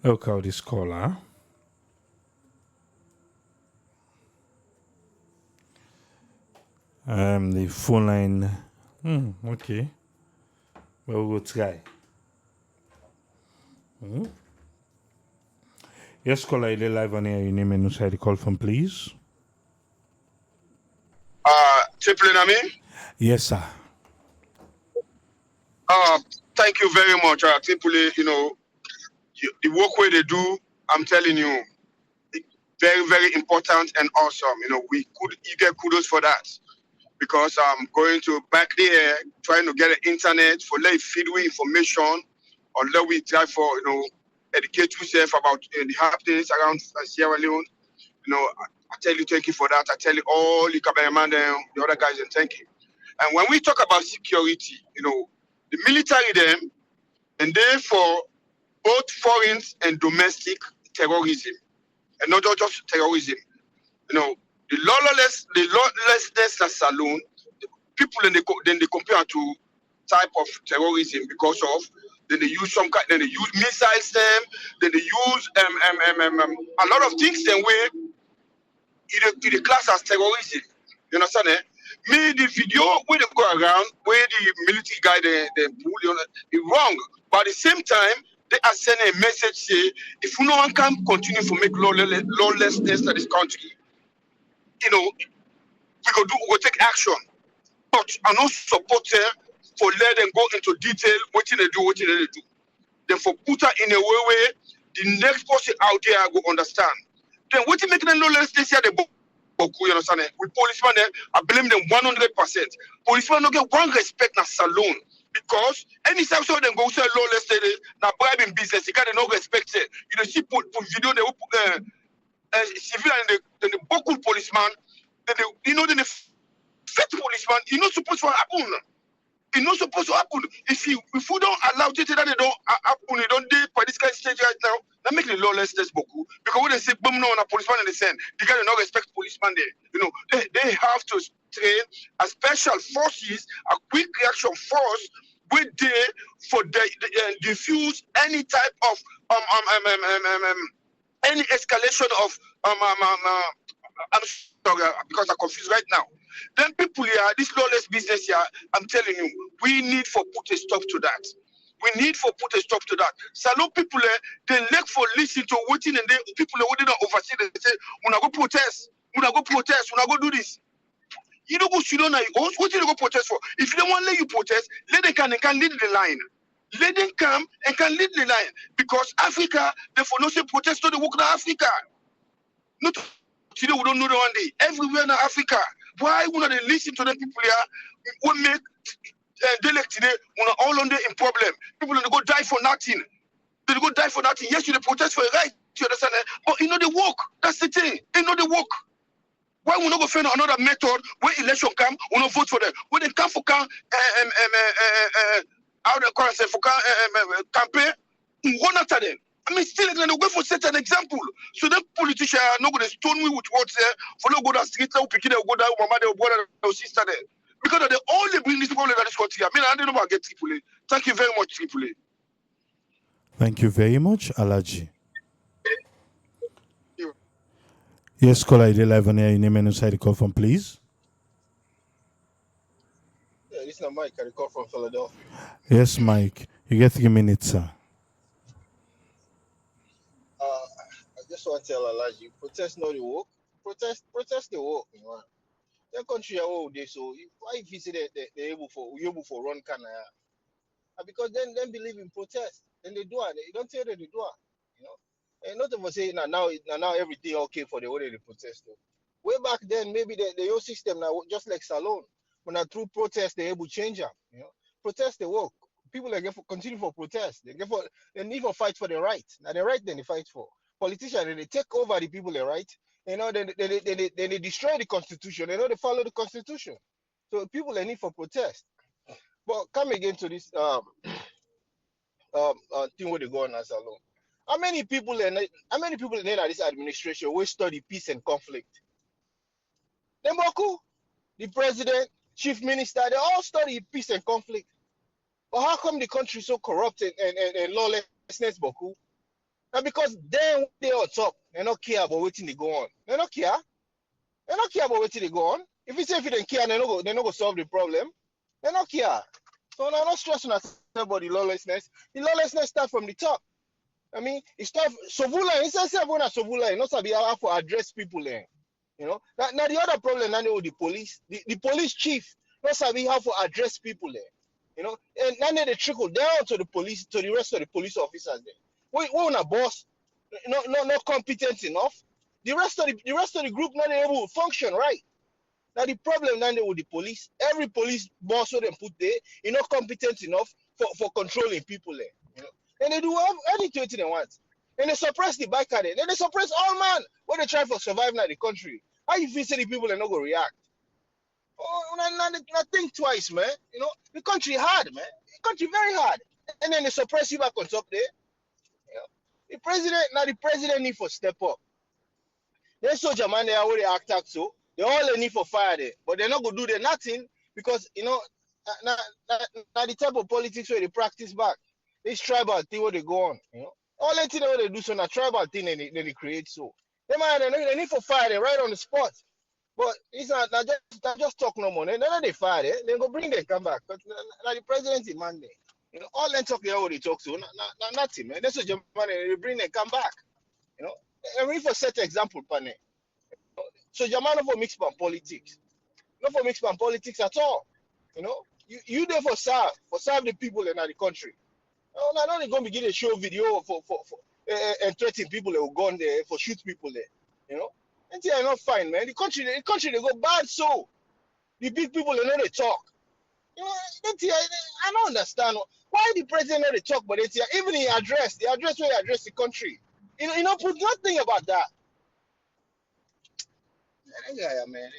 Look how this caller. The phone line. Okay. Well, we'll try. Yes, caller, you're live on air. Your name and who the call from, please. Triple Nami. Yes, sir. Thank you very much, Triple. You know, the work where they do, I'm telling you, very, very important and awesome. You know, you get kudos for that because I'm going to back there trying to get the internet for let feed we information or let we try for educate yourself about the happenings around Sierra Leone. You know, I tell you thank you for that. I tell you all the cameraman and the other guys and thank you. And when we talk about security, you know, the military them and therefore both foreign and domestic terrorism, and not just terrorism. You know, the lawlessness as Saloon, people then they compare to type of terrorism because of then they use then they use missiles them, then they use a lot of things then where it class as terrorism. You understand? Eh? Me, the video where they go around, where the military guy they pull, you know, it wrong. But at the same time, they are sending a message say, if no one can continue to make lawlessness in this country, you know, we go take action. But I no support them for let them go into detail what they do, what they do. Then for put her in a way the next person out there will understand. Then what you make them lawless this year, the you understand? With policemen, I blame them 100%. Policemen don't get one respect na saloon. Because any time so them go say lawless, na bribing business, you got no respect it. You know, see put video they put civil and the local policeman, then you know then the fed policeman, you not supposed to happen. It's not supposed to happen. If we don't allow it, that they don't happen, they don't do for this kind of stage right now, that make the lawlessness boku. Because when they say boom no on a policeman in the send, they gotta not respect policeman there. You know, they have to train a special forces, a quick reaction force with there for diffuse any type of any escalation of I'm sorry because I'm confused right now. Then people here, this lawless business here, I'm telling you, we need for put a stop to that. We need for put a stop to that. Salon people they look for listen to waiting and they people are not oversee. They say, "When I go protest, when I go protest, when I go do this." You don't go sit down. What you go protest for? If you don't want to let you protest, let them come and can lead the line. Let them come and can lead the line because Africa, they for no say protest to the work in Africa. Not today we don't know the one day. Everywhere in Africa. Why we not listen to the people here? We make they like today we are all under in problem. People don't go die for nothing. They go die for nothing. Yes, you protest for your right. You understand? But you know the work. That's the thing. You know the work. Why we not go find another method where election come, we not vote for them. When they come for how they call it for campaign, one after them. I mean, still, they're going for set an example. So the politicians are not going to stone me with what's there. For no go down street, they'll pick it, they'll go down, mama, they'll go down, they'll sister there. Because they only bring this problem that this country. I mean, I don't know about get Triple A. Thank you very much, Triple A. Thank you very much, Alaji. Yes, caller, ID live on air. Your name and inside the call from, please. Yeah, this is not Mike. I call from Philadelphia. Yes, Mike. You get 3 minutes, sir. I just want to tell Alaji, protest not the work. Protest the work. You know, their country are all day. So why if you say that they're able for run Canada? Because then believe in protest. Then they do it. They don't tell them they do it. You know, and not of say now everything okay for the way they protest. Though. Way back then, maybe the whole system now just like Salone. When through protest they able to change them. You know, protest the work. People are continue for protest. They need for fight for the right. Now the right then they fight for. Politicians they take over the people the right. You know, then they destroy the constitution. They know they follow the constitution. So people they need for protest. But come again to this thing where they go on as alone. How many people in this administration will study peace and conflict? Demboku, the president, chief minister, they all study peace and conflict. But how come the country is so corrupt and lawlessness, Boku? And because then they on top, they don't care about what they go on. They don't care. They don't care about what they go on. If you say if you don't care, they're not going to solve the problem. They don't care. So now not stressing about the lawlessness. The lawlessness starts from the top. I mean, it starts Sovula. It's a seven Sovula. Not sabi how to address people there. You know. Now the other problem now with the police, the police chief, not sabi how to address people there. You know, and now they trickle down to the police, to the rest of the police officers there. We on a boss, not competent enough. The rest of the group not able to function right. Now the problem now with the police, every police boss who they put there, not competent enough for controlling people there. You know? And they do anything they want. And they suppress the biker there. Then they suppress all man when they try for survive now the country. How you feel say the people are not gonna react? Oh, not think twice, man. You know, the country hard, man. The country very hard. And then they suppress you back on top there. You know? The president need for step up. Then soldier man, they are already act so. They all need for fire there, but they're not gonna do nothing because you know now the type of politics where they practice back. This tribal thing where they go on, you know. All that thing where they do so now tribal thing then they create so. They need for fire them right on the spot. But it's not just talk no more. They fire it. They go bring them come back. But now the president demand them. All them talk they already talk to. Nothing, man. That's what your money. They bring them come back. You know, and we for set example, pane. So your man for mix pan politics. Not for mix pan politics at all. You there for serve the people in the country. No, now they're gonna begin a show video for and threaten people that will go on there for shoot people there. And they are not fine, man. The country they go bad so the big people they know they talk. I don't understand why the president know they talk, but even the address where he address the country. Put nothing about that. Man.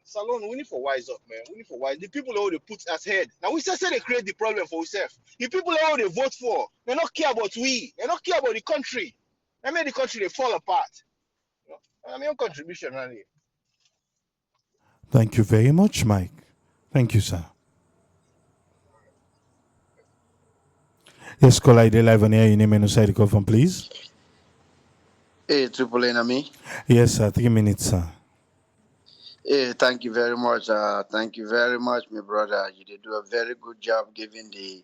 Salon, we need for wise up, man. We need for wise. The people who they put as head. Now we say they create the problem for ourselves. The people who they vote for, they not care about we. They not care about the country. They make the country they fall apart. I mean, your contribution, really. Thank you very much, Mike. Thank you, sir. Yes, call ID live on air. Your name and your side call from, please. Hey, Triple Enemy. Yes, sir. 3 minutes, sir. Hey, thank you very much. Thank you very much, my brother. You did do a very good job given the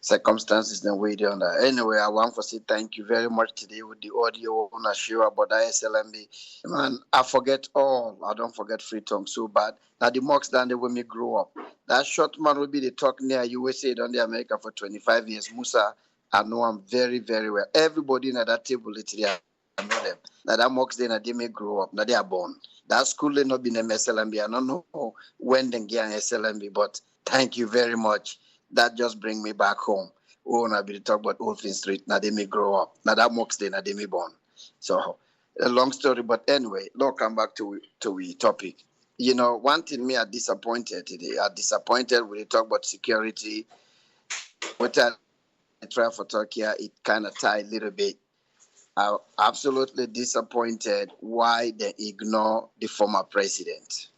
circumstances and way down there. Anyway, I want to say thank you very much today with the audio on a show about ISLMB. Man, I forget all. I don't forget free tongue so bad. Now the mocks down there when me grow up. That short man will be the talk near USA down the America for 25 years. Musa, I know him very, very well. Everybody at that table literally, I know them. Now that mocks then they may grow up. Now they are born. That school they not been SLMB. I don't know when they get SLMB, but thank you very much. That just bring me back home. Oh, and I be talk about Oldfield Street. Now they may grow up. Now that mocks then they may born. So a long story, but anyway, let's come back to the topic. One thing me are disappointed today. I'm disappointed when they talk about security. What I try for Turkey, it kind of tie a little bit. I'm absolutely disappointed why they ignore the former president.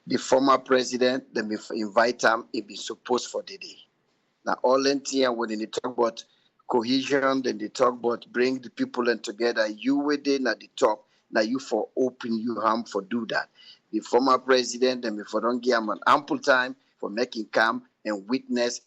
The former president, they invite him, he be supposed for the day. Now, all in here, when they talk about cohesion, then they talk about bring the people in together, you within at the top, now you for open you harm for do that. The former president, then before don't give him an ample time for making come and witness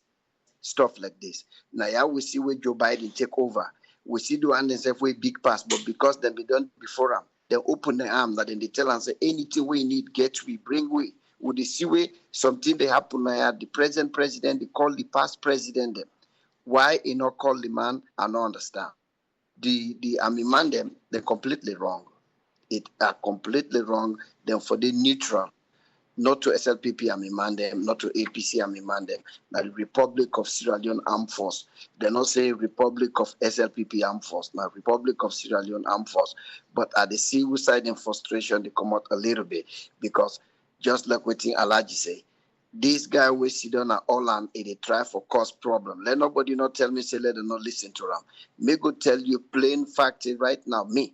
stuff like this. Now, yeah, we see where Joe Biden take over. We see the one themselves way big pass, but because they be done before them, they open their arm, that then they tell and say, anything we need, get we, bring we. Would they see way something they happen now, the present president, they call the past president them. Why he not call the man, I don't understand. The army man them, they're completely wrong. It are completely wrong. Then for the neutral, not to SLPP army man them, not to APC army man them. Now the Republic of Sierra Leone Armed Force. They not say Republic of SLPP Armed Force. Now Republic of Sierra Leone Armed Force. But at the civil side and frustration, they come out a little bit because just like what Alaji say, this guy will sit down at Holland and they try for cause problem. Let nobody not tell me, say let them not listen to them. Me go tell you plain fact right now, me.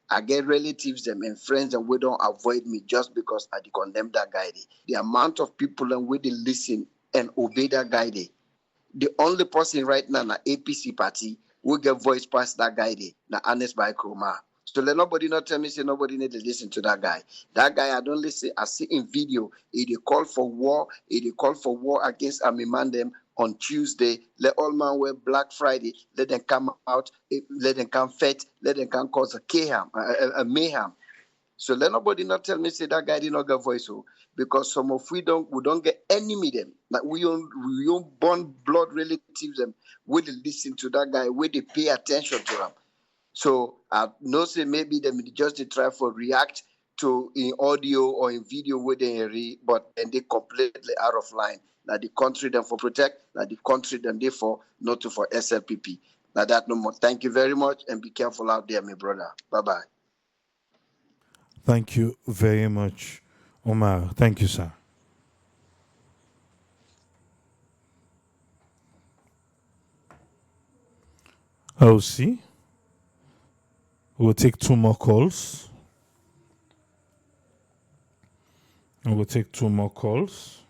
I get relatives them and friends and we don't avoid me just because I condemn that guy. The amount of people and we listen and obey that guy. The only person right now in the APC party will get voice past that guy. Na honest by Kroma. So let nobody not tell me say nobody need to listen to that guy. That guy I don't listen. I see in video. He call for war. He call for war against Army man them on Tuesday. Let all man wear Black Friday. Let them come out. Let them come fight. Let them come cause a mayhem. So let nobody not tell me say that guy did not get voice. Because some of we don't get enemy them. Like we don't born blood relatives them. We listen to that guy. We they pay attention to them. So I know say maybe them just they try for react to in audio or in video where they read, but then they completely out of line. Now the country them for protect, now the country them therefore not to for SLPP. Now that no more. Thank you very much and be careful out there, my brother. Bye-bye. Thank you very much, Omar. Thank you, sir. Oh, see? We'll take 2 more calls. And we'll take 2 more calls.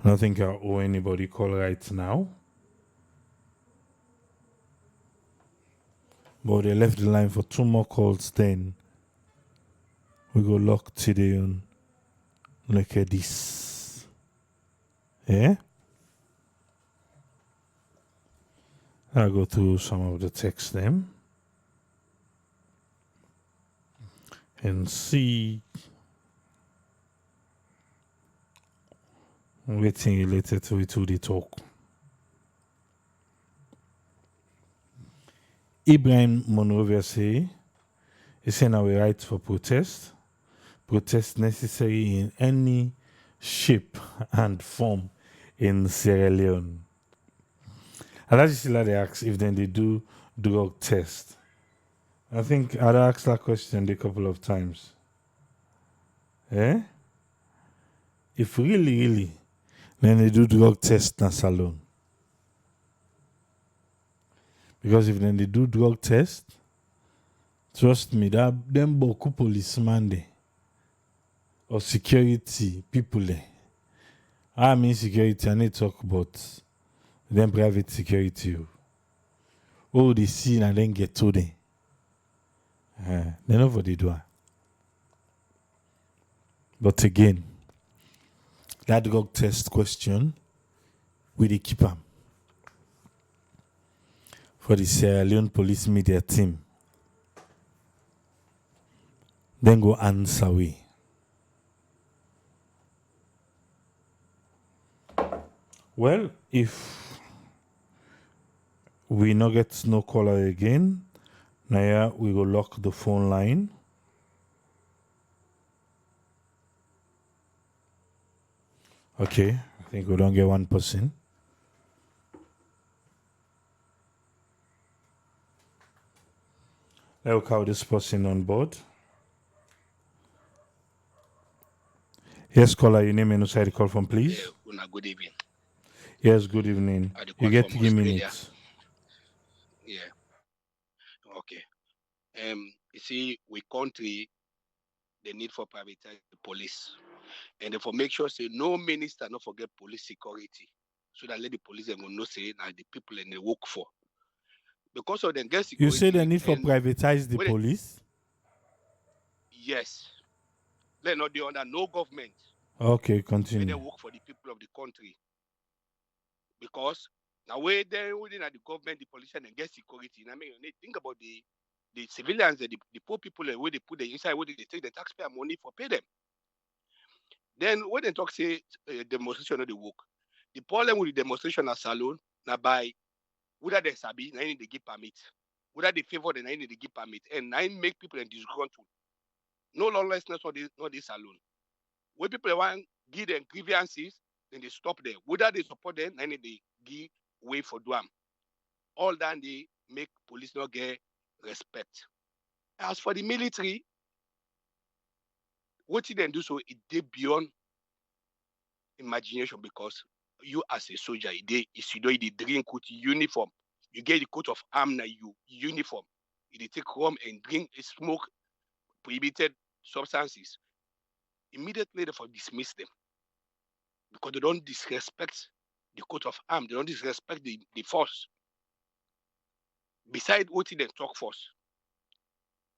I don't think I owe anybody call right now. But they left the line for 2 more calls, then we go lock today on. Look at this. Yeah? I'll go through some of the text then and see waiting related to it to the talk. Ibrahim Monrovia say, he said now we right for protest. Protest necessary in any shape and form in Sierra Leone. Alaji Sila they ask if then they do drug test. I think I asked that question a couple of times. Eh? If really, then they do drug test in salon. Because if then they do drug test, trust me, that them boku policeman there or security people there. I mean security, I need to talk about them private security. Oh, they see and then get to them. They know what they do. But again, that drug test question, we dey keep am for the Sierra Leone police media team. Then go answer we. Well, if we no get no caller again, now we go lock the phone line. Okay, I think we don't get one person. Let's call this person on board. Yes, caller, your name and who the call from, please. Good evening. Yes, good evening. You get 3 minutes. Yeah. Okay. You see, we country the need for privatize the police, and therefore make sure say no minister not forget police security, so that let the police them know say now the people and they work for. Because of them get security. You say the need for privatize the police? Yes. They're not the under no government. Okay, continue. They work for the people of the country. Because now where they within the government, the politician and get security. I mean, think about the civilians, the poor people, where they put the inside, where they take the taxpayer money for pay them. Then when they talk say demonstration of the work, the problem with the demonstration at salon, now by whether they sabi, now they give permit, whether they favor, then they give permit, and now make people in disgruntled. No lawlessness on this salon. When people want give them grievances, then they stop them. Whether they support them, then they give way for them. All that they make police not get respect. As for the military, what did they do so it did beyond imagination, because you as a soldier, you know the drink with uniform. You get the coat of arm now, you uniform. You take rum and drink, smoke prohibited substances. Immediately they dismiss them, because they don't disrespect the coat of arm, they don't disrespect the force. Beside what they talk first,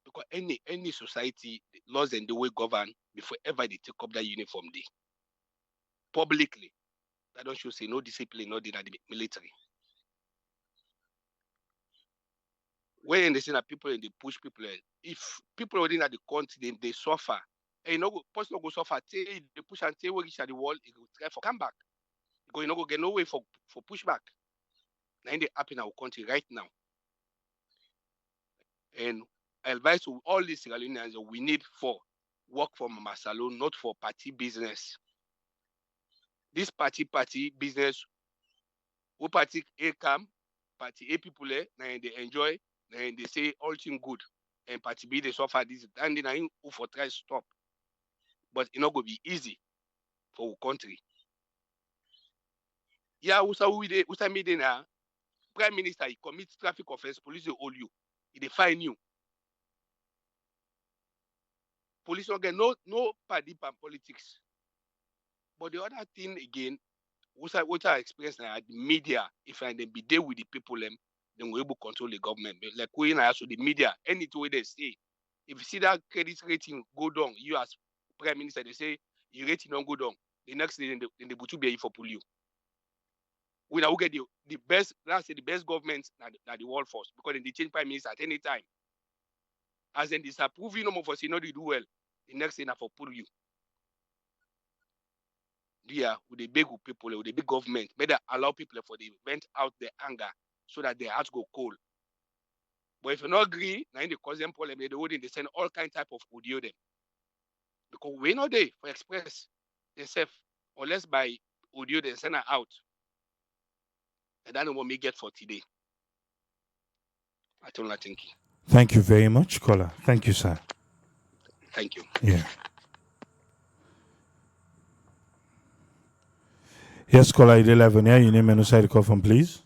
because any society, the laws and the way govern before ever they take up that uniform day publicly, that don't show say no discipline, no in the military. When they say that people and they push people, if people within the country they suffer, and you know, person go suffer, they push and take reach at the wall, it will try for come back. Because you know, go get no way for pushback. Now they happen in our country right now. And I advise to all these Sierra Leoneans, we need for work for Mama Salon, not for party business. This party business, who party A come, party A people, and they enjoy, and they say all things good. And party B, they suffer this, and then who for try stop. But it's not going to be easy for our country. Yeah, Usa meeting now, Prime Minister, he commits traffic offense, police will hold you. They fine you. Police don't get no party politics. But the other thing again, what I experience now the media, if I then be there with the people, then we able to control the government. But like we now also the media, anything they say, if you see that credit rating go down, you as prime minister, they say your rating don't go down. The next day, then they put you for pull you. We now get the best, let's say the best government that the world force, because they change prime minister at any time. As in disapprove you no more for say no they do well. The next thing I for pull you. Yeah, with the big people, with the big government, better allow people for the vent out their anger so that their hearts go cold. But if you not agree, now in the cause them problem, they send all kind type of audio them. Because we know they for express themselves, unless by audio they send her out. And that's what me get for today. I don't think. Thank you very much, caller. Thank you, sir. Thank you. Yeah. Yes, caller, ID 11. Yeah, your name and side call from, please.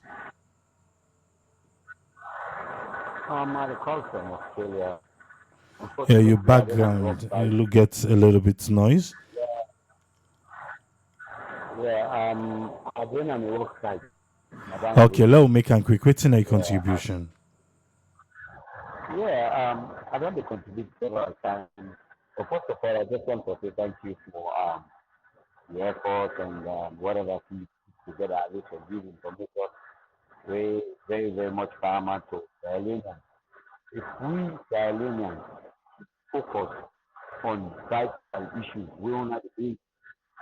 I call from Australia. Yeah, your Unfortunately, I don't have a work background site. gets a little bit noise. I don't have a work site. Okay, let's make a quick. What's in a contribution? I don't contribute several times. But first of all, I just want to say thank you for the effort and whatever you put together at least for giving information. Very, very, very much paramount to Leone. If we Leone focus on vital issues, we will not be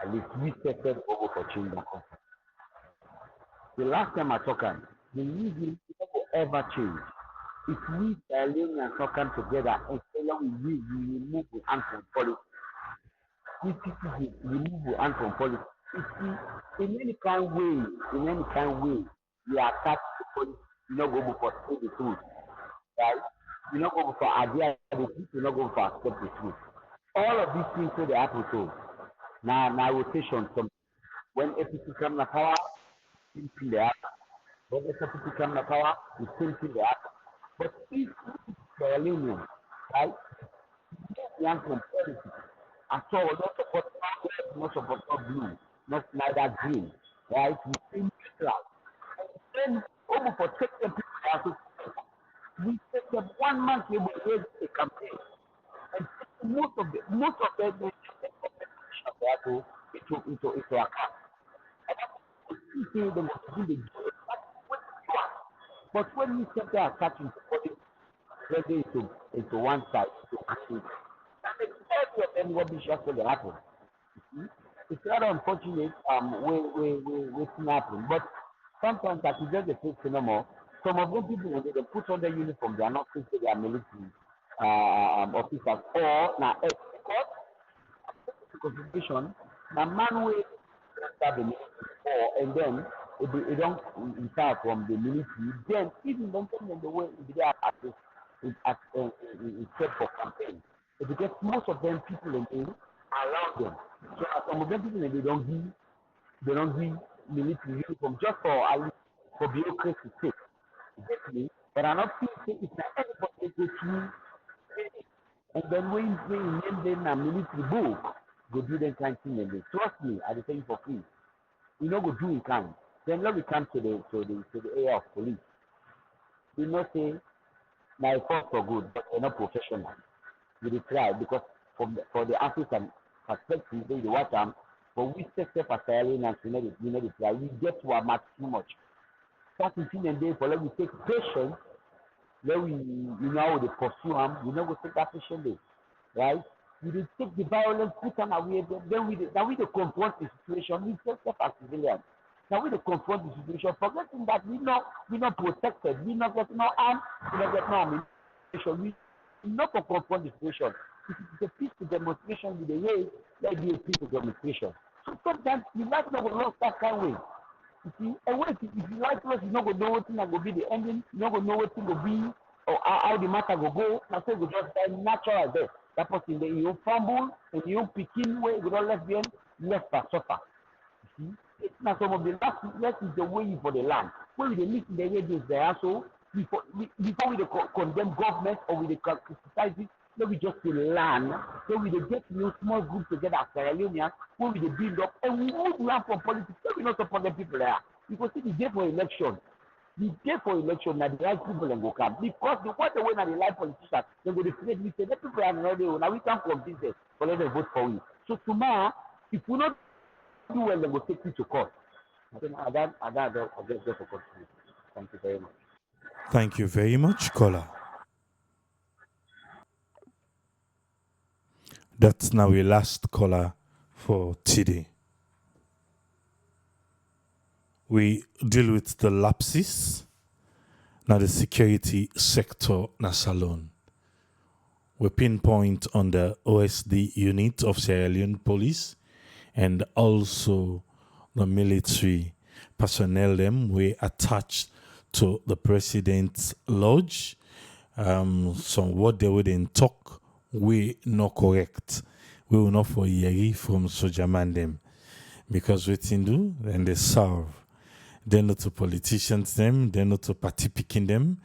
at least we settled over for change the country. The last time I talked, the reason will ever change. If we Leone talk together and say we remove the hand from politics, we people remove the hand from politics. You see, in any kind of way, we are attached to politics. You not go for the truth, right? You not go for idea the truth. You not go for accept the truth. All of these things so they happen to now rotation. Some when APC come to power, same thing they happen. When SPC come to power, the same thing they happen. But if the union, right, young from politics, at all, not support red, not support blue, not neither green, right? We think neutral. And then over for take them people we take them 1 month we will raise a campaign. And most of them they into account. And that's them to do the but when you set there attaching whether into one side to action, that makes every of them rubbish actually happen. It's rather unfortunate what's happen. But sometimes I can just the face no more. Some of them people when they put on their uniform, they are not thinking they are military officers or now because constitution, the man will start the military before and then it don't retire from the military, then even don't tell them the way they are set for campaign. Because most of them people around them. So some of them people they don't give military uniform just for bureaucracy sake. Exactly. But I'm not saying it's not everybody go through and then when you name them a military book, go do them kind of thing and they trust me, I tell you for free. You know go do in kind. Then when we come to the area of police, we not say my fault for good, but they're not professional. We try because for the African perspective, they watch them, but we step as Australian and we know the try. We get to our match too much. That's the thing and day for let we take patience, let we how they pursue them, we know we take that patient day. Right? We dey take the violence, put am away, then we dey confront the situation. We take step as civilians. Now we dey confront the situation, forgetting that we not protected, we not get no arm, we not get no ammunition. We not for confront the situation. If it is a peaceful demonstration with the way, let be a peaceful demonstration. So sometimes you like not go lost that kind of way. You see, and when if you like us, you not go know what thing that will be the ending, you not go know what thing will be or how the matter will go. Now so we just die natural death. That person they you fumble and you picking way we don't let them left for suffer. You see, it's not some of the last is the way for the land. When we listen the radios there, so before we condemn government or we criticize it, Let we just learn. So we dey get small group together as Sierra Leoneans, when we dey build up, and we move learn from politics. So we not support the people there. You go see the day for election. The day for election, na the right people dem go come. Because the what the way na the right politicians, they go defeat me say, the people are not there. Now we can convince them, but let them vote for we. So tomorrow, if we not do well, they go take you to court. I got just for court. Thank you very much. Thank you very much, caller. That's now our last caller for today. We deal with the lapses, now the security sector na salon. We pinpoint on the OSD unit of Sierra Leone Police and also the military personnel them we attached to the president's lodge. Some what they wouldn't talk, we not correct. We will not for yeri from Sojaman them. Because what they do, then they serve. They're not to politicians them, they're not to party picking them.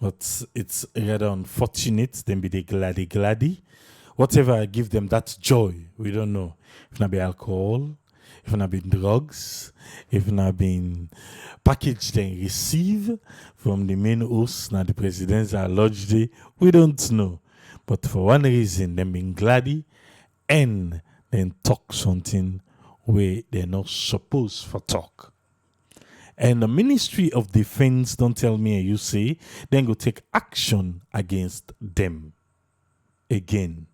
But it's rather unfortunate, then be they gladdy. Whatever I give them that joy, we don't know. If not be alcohol, if not be drugs, if not been packaged and receive from the main host, now the presidents are lodged there, we don't know. But for one reason, them being gladdy and then talk something where they're not supposed for talk. And the Ministry of Defense don't tell me you say, then go take action against them. Again,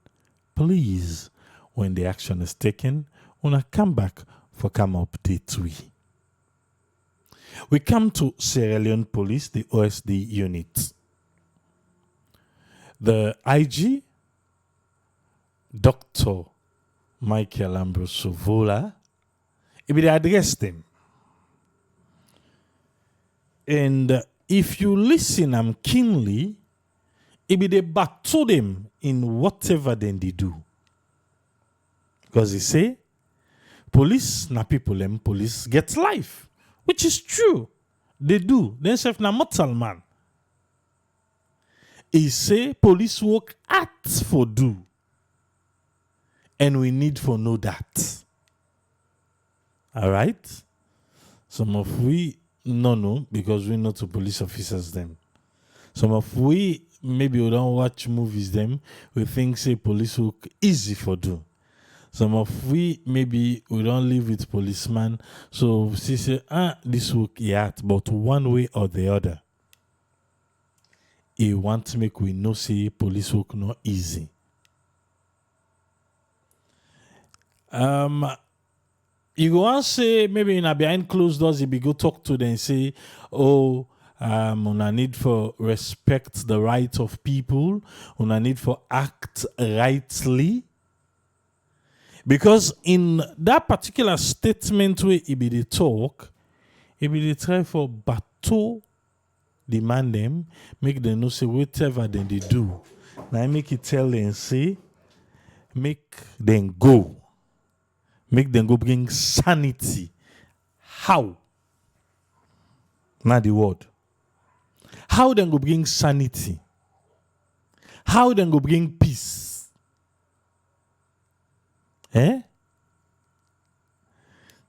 please, when the action is taken, wanna come back for come update we come to Sierra Leone Police, the OSD unit. The IG, Dr. Michael Ambrose Vola, he will address them. And if you listen keenly, it be they battle them in whatever then they do. Because he say, police na people them, police get life. Which is true. They do. They say na mortal man. He say police work at for do. And we need for know that. Alright? Some of we no, because we not to police officers them. Some of we maybe we don't watch movies them. We think say police work easy for do. Some of we maybe we don't live with policeman. So she say this work yet, but one way or the other. He want to make we know say police work not easy. You go and say maybe in a behind closed doors, you be go talk to them and say, una need for respect the right of people, una need for act rightly. Because in that particular statement where he be the talk, he be the try for battle demand them, make them know say whatever then they do. Now I make it tell them say, make them go. Make them go bring sanity. How? Not the word. How them go bring sanity? How them go bring peace? There's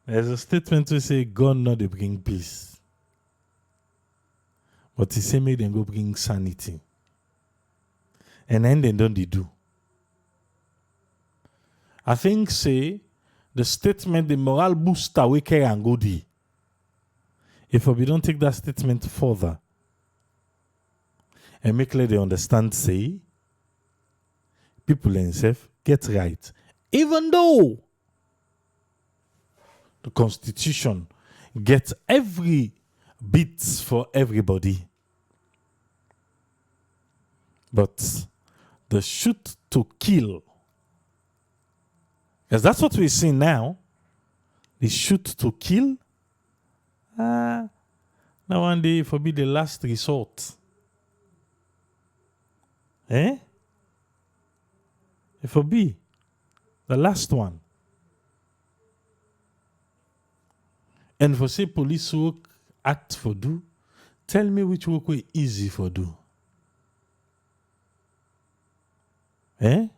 a statement to say God not they bring peace. But he say make them go bring sanity. And then they don't they do. I think say the statement, the moral booster, we care and go there. If we don't take that statement further and make let they understand, say, people themselves get right. Even though the Constitution gets every bit for everybody. But the shoot to kill, because that's what we see now. The shoot to kill. Now one day it will be the last resort. It will be the last one. And for say police work act for do, tell me which work way easy for do. Eh?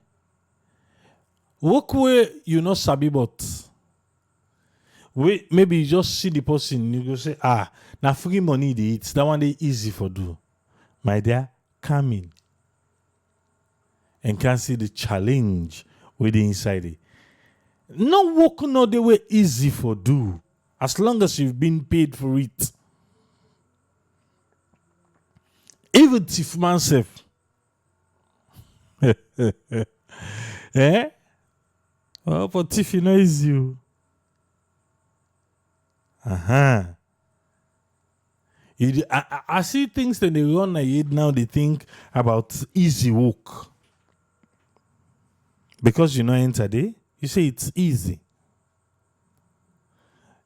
Work where you not sabi, but maybe you just see the person, you go say, now free money they eat. That one they easy for do. My dear, come in and can see the challenge with the inside it. No work no the way easy for do. As long as you've been paid for it. Even thief man self. Eh? Oh, but thief you know is you. I see things that they run ahead now, they think about easy work. Because you know enter day, you say it's easy.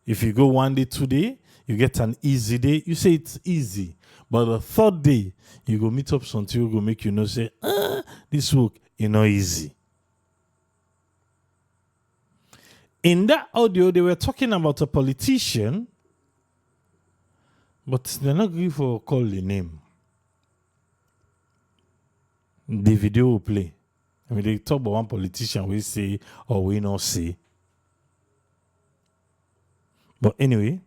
If you go 1 day, 2 day, you get an easy day, you say it's easy. But the third day, you go meet up something, you go make you know, say, this work is not easy. In that audio, they were talking about a politician, but they're not going for call the name. The video will play. I mean, they talk about one politician we say or we not say. But anyway,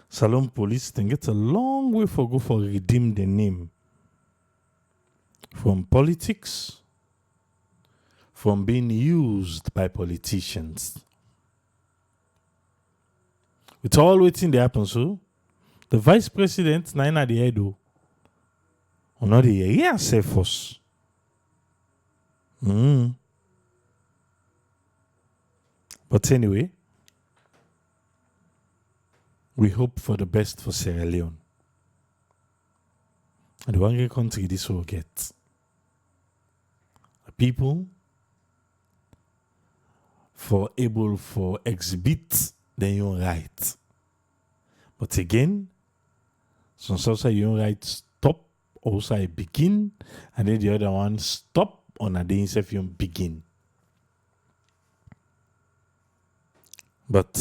Salon Police then get a long way for go for redeem the name from politics, from being used by politicians. It's all waiting to happen, so the vice president, Naina the Edo, or not the year say force. But anyway, we hope for the best for Sierra Leone. And the one country this will get. The people for able for exhibit their own right. But again, some also your own right stop, also I begin, and then the other one stop on a day instead you begin. But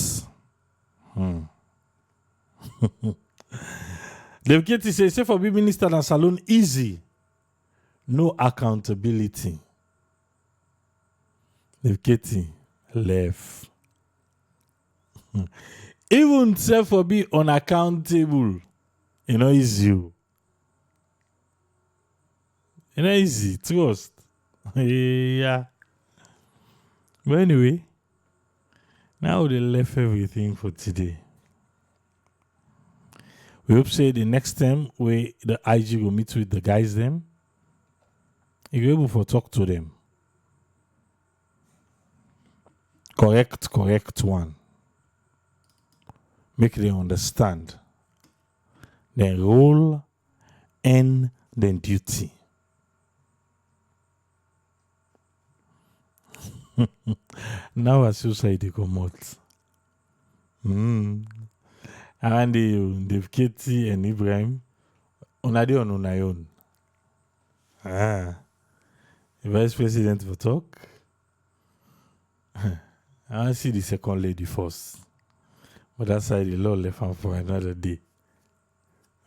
the Katie say for be minister and salon easy. No accountability. The Katie left. Even self for be unaccountable. You know easy. You know easy. Trust. Yeah. But anyway, now they left everything for today. We hope say the next time we the IG will meet with the guys them, you'll be able to talk to them. Correct one. Make them understand. Then role and then duty. Now as society come out. And the Katie and Ibrahim, on a day on our own. The vice president will talk. I see the second lady first. But that's why the law left him for another day.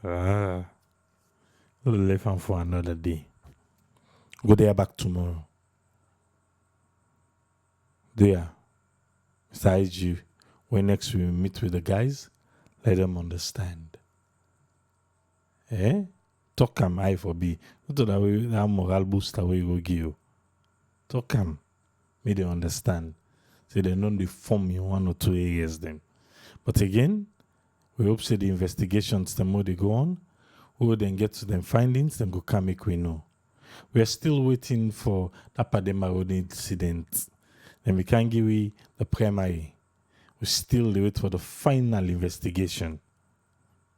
Law left him for another day. Go there back tomorrow. There. Mr. IG, when next we meet with the guys, let them understand. Talk am I for be. Not that way that moral booster we will give you. Talk am. Make them understand. So they don't deform in 1 or 2 areas then. But again, we hope say the investigations the more they go on, we will then get to them findings, then go come make we know. We are still waiting for that Padema Road incident. Then we can't give you the primary. We still wait for the final investigation.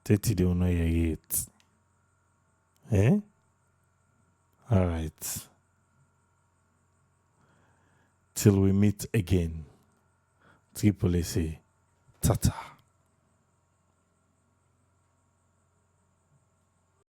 30 they will not hear it. All right. Till we meet again. Triple say, tata.